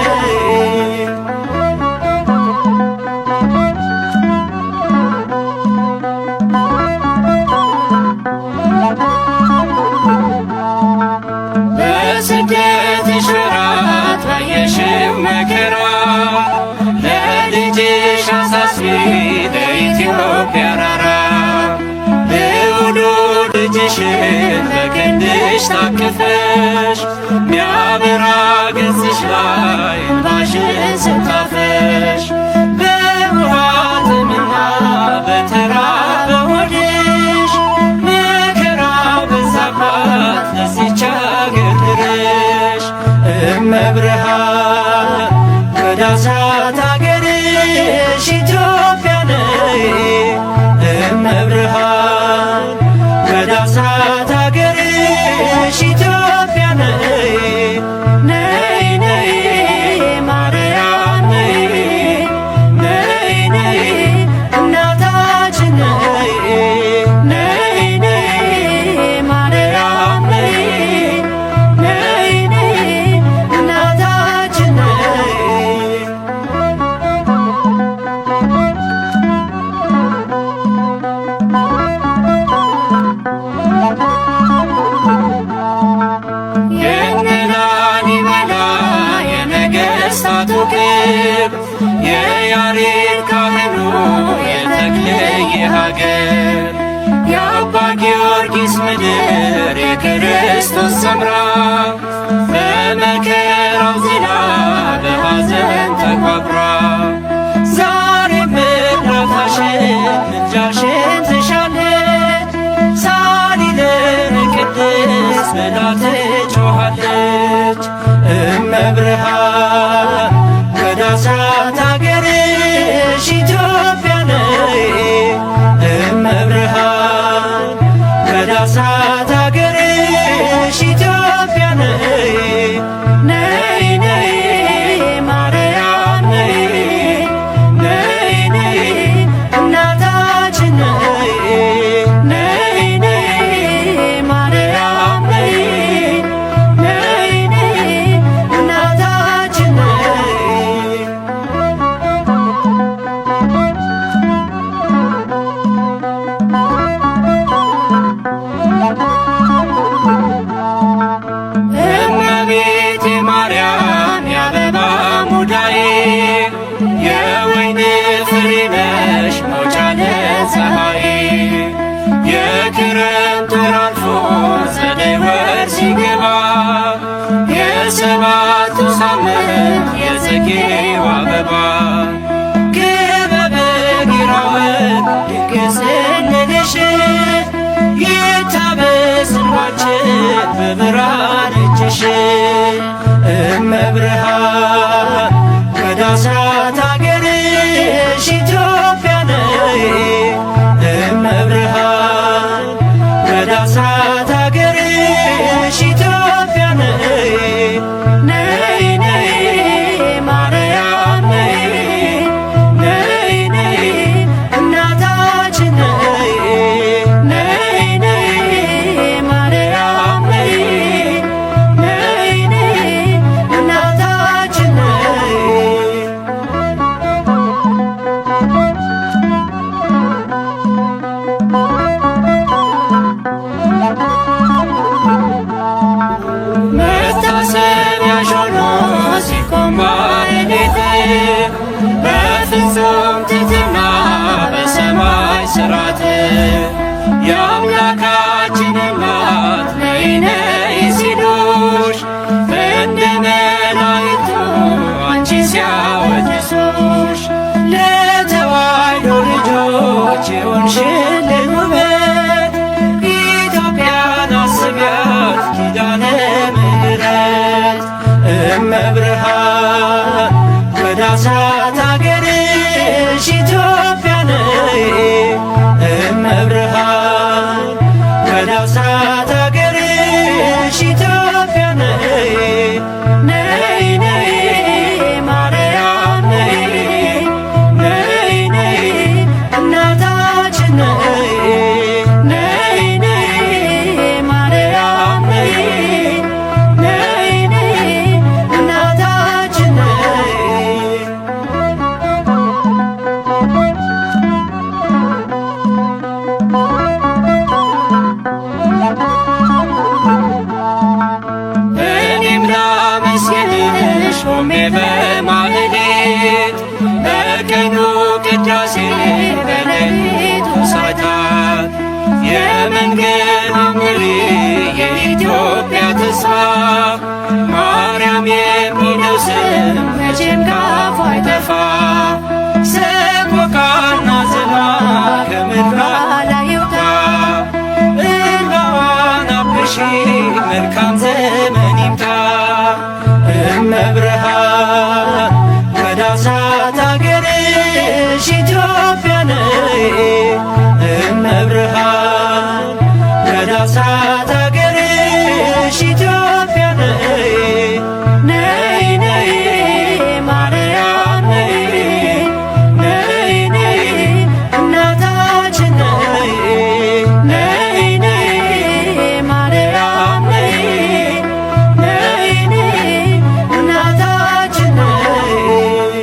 በስደትሽ ወራት ባየሽው መከራ ለልጅሽ አሳስቢ ለኢትዮጵያ ራራ። ልዑሉ ልጅሽን በክንድሽ ታቅፈሽ ሚያበራ ገጽሽ ላይ እንባሽን ስታፈሽ በውሃ ጥምና በተራበ ሆድሽ መከራ በዛባት ለዚች አገር ድረሽ። እመብርሃን ወደ አስራት አገርሽ ኢትዮጵያ ነይ። እመብርሃን ወደ አስራት አገርሽ ኢትዮጵያ ነይ። ነይ ነይ ማርያም ነይ፣ ነይ ነይ እናታችን ነይ። ነይ ነይ ማርያም ነይ፣ ነይ ነይ እናታችን ነይ። የላሊበላ የነገሥታቱ ግብ የያሬድ ካህኑ የተክልየ ሀገር የአባ ጊዮርጊስ ምድር የክርስቶስ ሰምራ በመከራው ዝላ በሐዘን ተቋቁራ ዛሬ ምድራታሽን ምልጃሽን ትሻለች። ሳሊለነ ቅድስት ብላ ትጮኻለች። እመብርሃን ወደ አስራት አገርሽ ኢትዮጵያ ነይ። እመብርሃን ወደ አስራት አገርሽ ኢትዮጵያ ነይ። መስከር አልፎ ጸደይ ወር ሲገባ የሰባቱ ሳምንት የጽጌው አበባ ክበበ ጌራወት ድንግል ስንልሽ ይታበስ እንባችን በብርሃን እጅሽ እመብርሃን ወደ አስራት አገርሽ ኢትዮጵያ ነይ እመብርሃን ወደ አስራት አገርሽ ኢትዮጵያ ነይ ነይ ነይ ማርያም ነይ ነይ ነይ እናታችን ነይ ነይ ነይ ማርያም ነይ ነይ ነይ እናታችን ነይ መታሰቢያሽ ሆኖ ሲቆም ማኅሌት በፍጹም ትሕትና በሰማይ ሥርዓት የአምላካችን እናት ነይ ነይ ሲሉሽ እንደ መላእክቱ አንቺ ሲያወድሱሽ ለተዋሕዶ ልጆች የሆንሽልን ውበት ኢትዮጵያን አስቢያት ኪዳነ ምሕረት እመብርሃን ወደ አስራት አገርሽ ኢትዮጵያ ነይ እመብርሃን ወደ አስራት አገርሽ ኢትዮጵያ ነይ ነይ ነይ ማርያም ነይ ነይ ነይ እናታችን ነይ ነይ ነይ ማርያም ነይ ነይ ነይ እናታችን ነይ እኔም ላመስግንሽ ቆሜ በማኅሌት በቀኑ ቅዳሴ በሌሊቱ ሰዓታት የመንገድ መሪ የኢትዮጵያ ተስፋ ማርያም የሚለው ስም መቼም ካፏ አይጠፋ ሰቆቃና ዝና ከምድሯ ላይ ይውጣ እንባዋን አብሺ መልካም ዘመን ይምጣ እመብርሃን ወደ አስራት አገርሽ ኢትዮጵያ ነይ እመብርሃን ወደ አስራት አገርሽ ኢትዮጵያ ነይ ነይ ነይ ማርያም ነይ ነይ ነይ እናታችን ነይ ነይ ነይ ማርያም ነይ ነይ ነይ እናታችን ነይ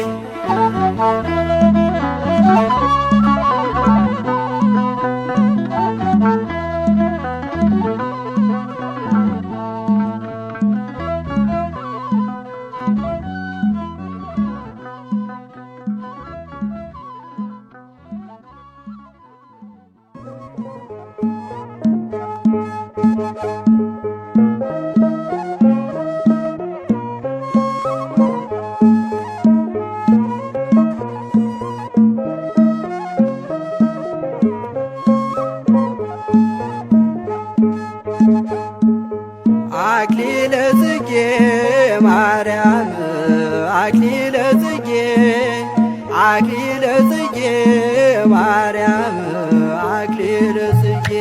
አክሊለ ጽጌ ማርያም አክሊለ ጽጌ አክሊለ ጽጌ ማርያም አክሊለ ጽጌ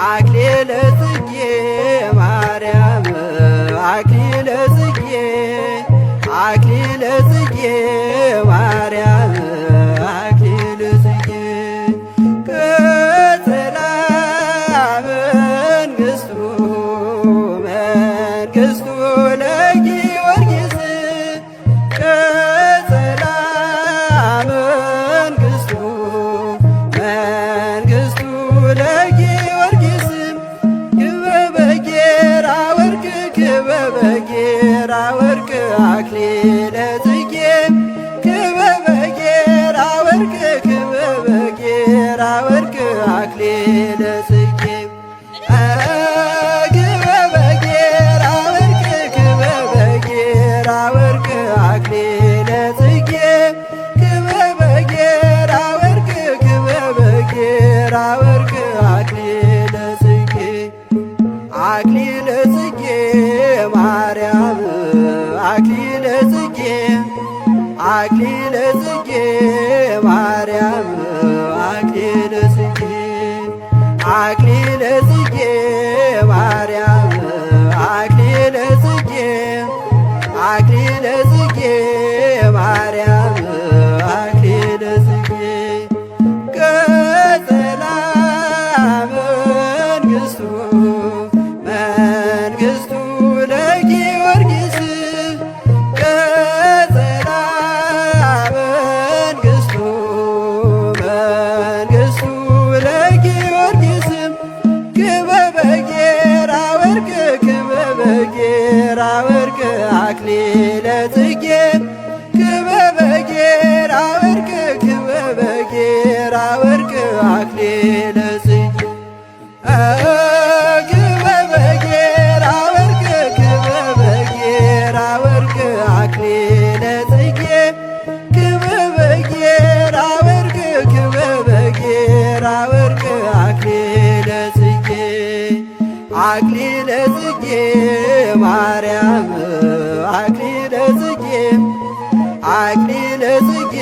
አክሊለ ጽጌ ማርያም አክሊለ ጽጌ አክሊለ ጽጌ ማርያም አክሊለ ጽጌ ቅጽላ መንግሥቱ መንግሥቱ ለጊዮርጊስ ቅጽላ መንግሥቱ መንግሥቱ ለጊዮርጊስ ክበበ ጌራ ወርቅ ክበበ ጌራ ወርቅ አክሊለ ጽጌ ክበበ ጌራ ወርቅ ክበበ ጌራ ወርቅ አክሊለ ጽጌ ማርያም አክሊለ ጽጌ አክሊለ ጽጌ ማርያም አክሊለ ጽጌ አክሊለ ጽጌ ማርያም አክሊለ ጽጌ ቀጸላ መንግሥቱ መንግሥቱ ለጊዮርጊስ ቀጸላ መንግሥቱ መንግሥቱ ለጊዮርጊስ ክበበ ጌራ ወርቅ ክበበ ጌራ ወርቅ አክሊለ ጽጌ ክበበ ጌራ ወርቅ ክበበ ጌራ ወርቅ አክሊለ ጽጌ ክበበ ጌራ ወርቅ ክበበ ጌራ ወርቅ አክሊለ ጽጌ ክበበ ጌራ ወርቅ ክበበ ጌራ ወርቅ አክሊለ ጽጌ አክሊለ ጽጌ ማርያም አክሊለ ጽጌ አክሊለ ጽጌ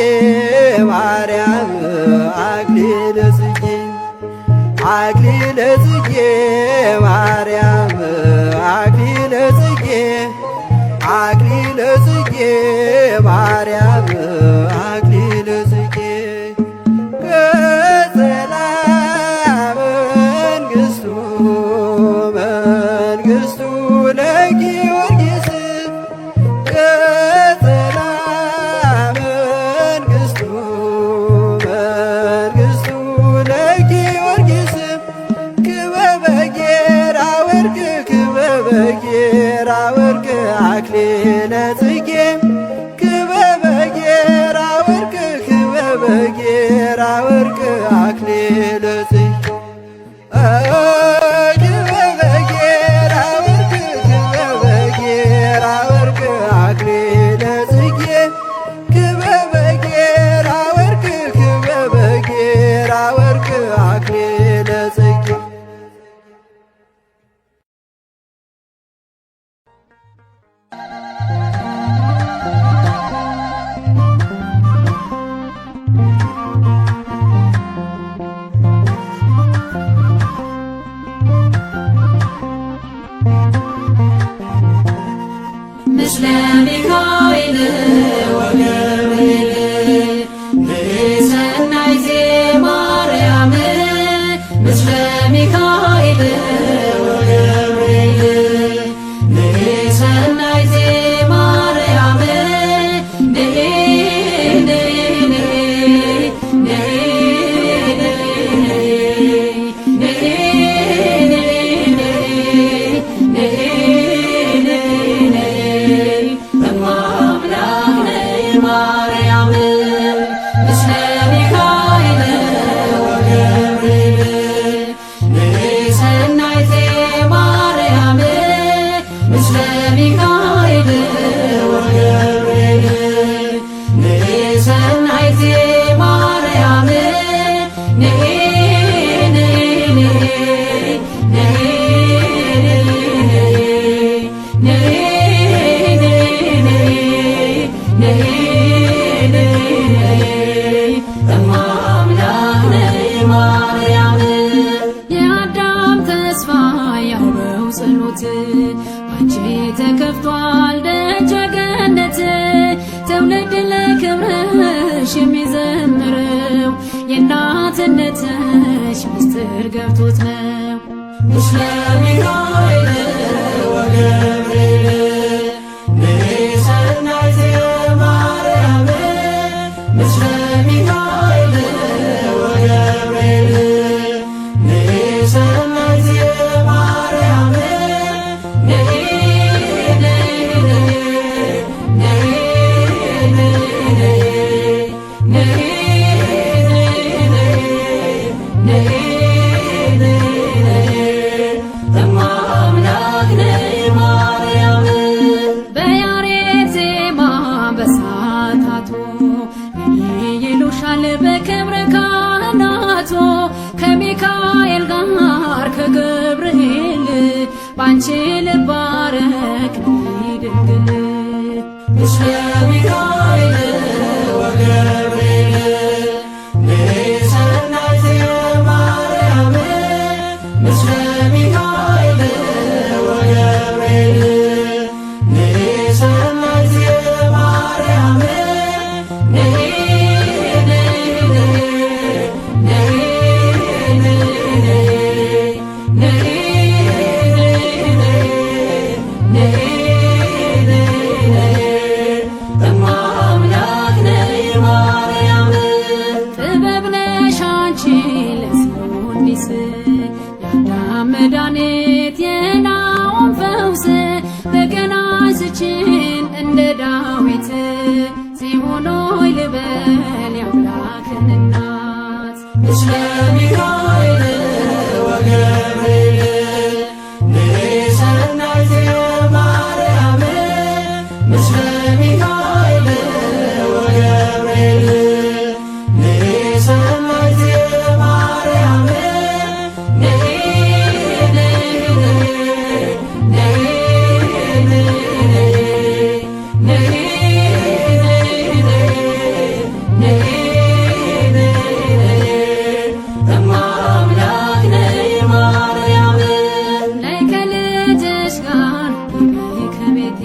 ማርያም አክሊለ ጽጌ አክሊለ ጽጌ ማርያም አክሊለ ጽጌ አክሊለ ጽጌ ማርያም አክሊለ ጽጌ ቀጸላ መንግሥቱ መንግሥቱ ለጊዮርጊስ ቀጸላ መንግሥቱ መንግሥቱ ለጊዮርጊስ ክበበ ጌራ ወርቅ ክበበ ጌራ ወርቅ አክሊለ ጽጌ ክበበ ጌራ ወርቅ ክበበ ጌራ ወርቅ አክሊለ ጽጌ ክበበ ጌራ ወርቅ ክበበ ጌራ ወርቅ አክሊለ ጽጌ ክበበ ጌራ ወርቅ ክበበ ጌራ ወርቅ አክሊለ ጽጌ ምስለ ሚካኤል ወገብርኤል ሰናይ ዘማርያም ምስለ ሚካኤል ወገብርኤል ሰናይ ዘማርያም የአዳም ተስፋ ያውበው ጸሎት ባንቺ ተከፍቷል ደጀ ገነት ትውልድ ለክብርሽ የሚዘምረው የእናትነትሽ ምስጢር ገብቶት ነው። ምስለ ሚካኤል ወገብርኤል ሰናይ ዘማርያም ምስለ ሚካኤል ወገብርኤል ሰናይ ዘማርያም በያሬድ ዜማ በሳታቶ ይሉሻል በክብረ ካህናቶ ከሚካኤል ጋር ከገብርኤል ባንቺ ልባረክ ድንግል ምስለ ሚካኤል ወገብርኤል ነሽ አንቺ ለሰው እንዲስ የአዳም መድኃኒት የናሆም ፈውስ በገና አንስችን እንደ ዳዊት ጽዮን ሆይ ልበል የአምላክን እናት ምስለ ሚካኤል ወገብርኤል ንሰናይት ማርያም ምስለ ሚካኤል ወገብርኤል ንሰናይት ማርያም ነይ ከልጅሽ ጋር ግቢ ከቤቴ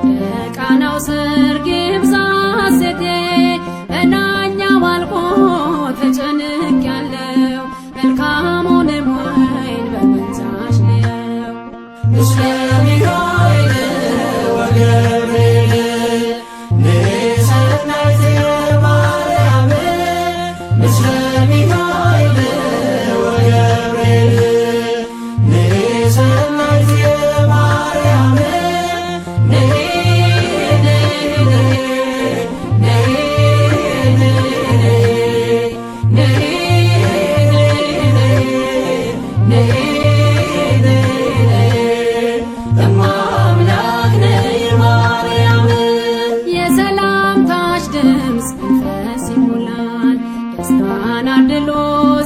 እንደ ቃናው ሰርግ ይብዛ ሐሴቴ እናኛው አልቆ ተጨንቄያለሁ መልካሙንም ወይን በመንዛሽ ልየው ምስለ ሚካኤል ወገብርኤል ንሰናይት ማርያም ምስለ ሚካኤል ወገብርኤል ንሰናይት ማርያም እማምላክ ነይ ማርያም የሰላምታሽ ድምፅ መንፈስ ይሞላል ደስታን አድሎ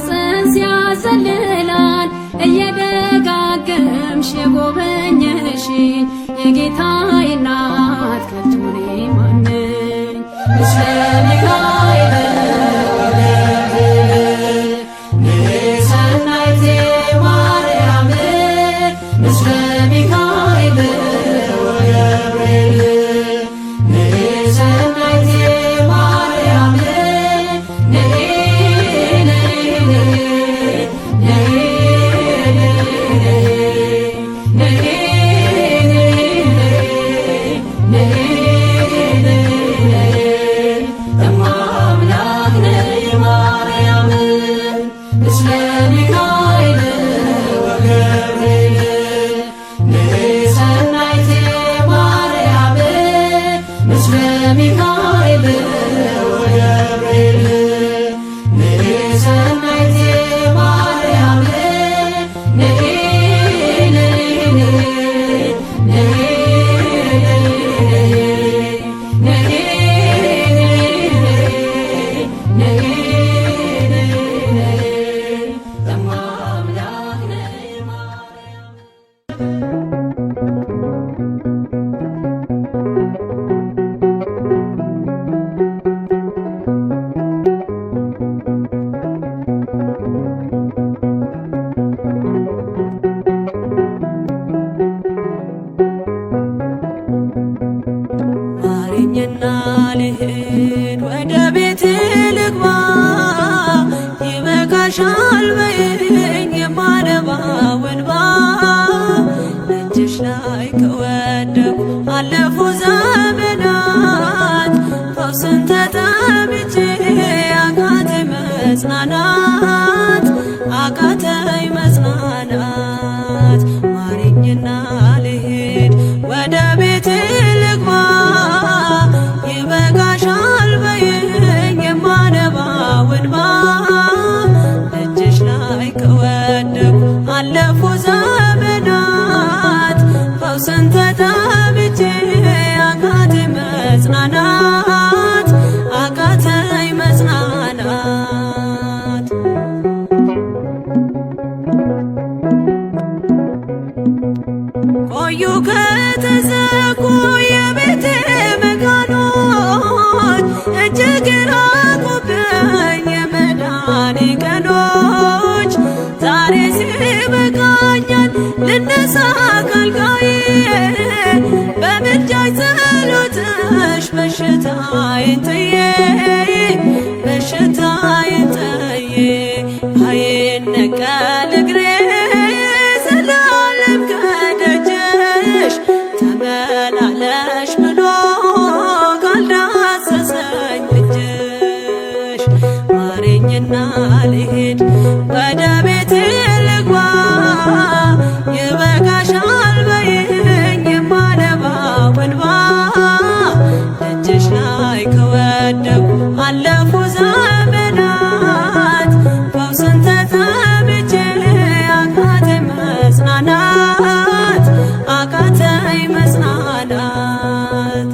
ጽንስ ያዘልላል እየደጋገምሽ የጎበኘሽኝ የጌታዬ እናት ከቶ እኔ ማን ነኝ ምስለ ሚካኤል ወገብርኤል ንሰናይት ማርያም ምስለ ሚካኤል ወገብርኤል ንሰናይት ማርያም እማምላክ ነይ ማርያም ምስለ ሚካኤል ወገብርኤል ንሰናይት ማርያም ምስለ ሚካኤል ወገብርኤል ንሰናይት ማርያም እማምላክ ነይ ማርያም ማረኝና ልሂድ ወደ ቤት ልግባ ይበቃሻል በይኝ የማነባው እንባ እጅሽ ላይ ከወደኩ አለፉ ዘመናት ፈውስን ተጠምቼ አቃተኝ መጽናናት አቃተኝ መጽናናት ማረኝና ልሂድ ወደ ቤት ልግባ ይበቃሻል በይኝ የማነባው እንባ እጅሽ ላይ ከወደኩ አለፉ ዘመናት ፈውስን ተጠምቼ አቃተኝ መጽናናት አቃተኝ መጽናናት ቆዩ ከተዘጉ የቤቴ መጋኖች እጅግ ራቁብኝ የመዳኔ ቀኖች ዛሬ ሲበቃኛል ልነሳ ካልጋዬ በምልጃሽ ጸሎትሽ በሽታዬን ጥዬ በሽታዬን ጥዬ አይነቀል እግሬ ዘላለም ከደጅሽ ተመላለሽ ብሎ ካልዳሰሰኝ እጅሽ ማረኝና ልሂድ ወደ ቤቴ ልግባ ይበቃሻል በይኝ የማነባው እንባ ደጅሽ ላይ ከወደኩ አለፉ ዘመናት ፈውስን ተጠምቼ አቃተኝ መጽናናት አቃተኝ መጽናናት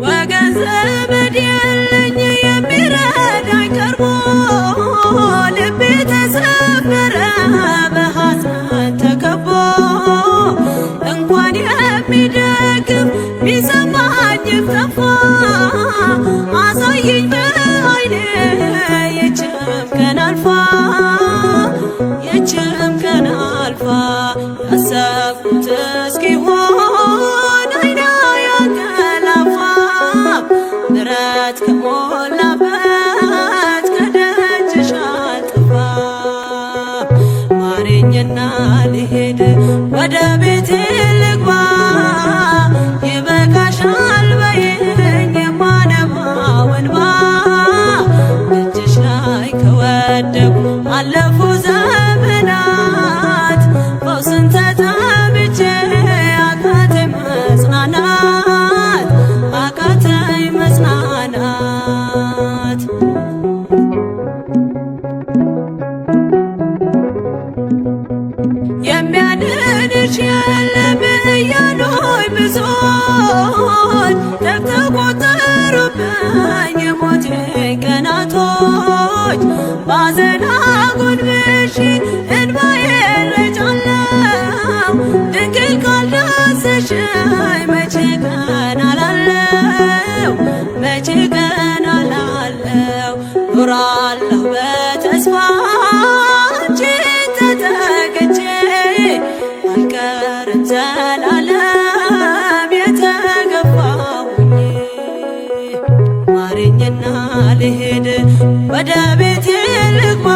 ወገን ዘመድ የለኝ የሚረዳኝ ቀርቦ ልቤ ተሰበረ በሐዘን ተከቦ እንኳን የሚደግፍ ቢሰማኝም ጠፋ አሳየኝ በዓይኔ ይህችም ቀን አልፋ ይህችም ቀን አልፋ ያሰብኩት እስኪሆን አይኔ ያንቀላፋ ምሕረት ከሞላበት ከደጅሽ አልጠፋም ማረኝና ልሂድ ወደ ቤቴ ልግባ ይበቃሻል በይኝ የማነባው እንባ ደጅሽ ላይ ከወደኩ አለፉ ዘመናት ፈውስን ተጠምቼ አቃተኝ መጽናናት አቃተኝ መጽናናት የሚያድንሽ የለም እያሉኝ ብዙዎች ተቆጠሩብኝ የሞቴ ቀናቶች ባዘን አጎንብሼ እንባዬን ረጫለሁ ድንግል ካልዳሰሽኝ መቼ ቀን አላለው መቼ ቀን አላለው ኖራለሁ በተስፋ አንቺን ተጠግቼ አልቀርም ዘላለም የተገፋሁኝ ማረኝና ልሂድ ወደ ቤቴ ልግባ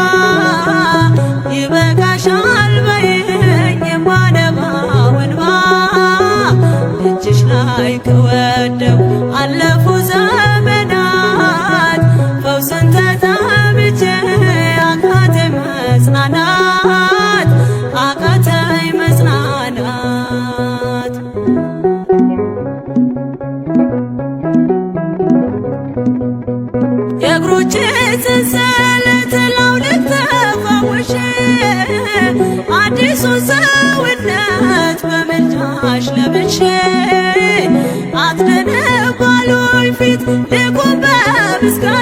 ይበቃሻል በይኝ የማነባው እንባ ደጅሽ ላይ ከወደኩ አለፉ ዘመናት ፈውስን ተጠምቼ አቃተኝ መጽናናት አቃተኝ መጽናናት የእግሮቼ ሰንሰለት ላውልቅ ተፈውሼ አዲሱን ሰውነት በምልጃሽ ለብሼ አትደነቅ ባሉኝ ፊት ልቁም በምስጋና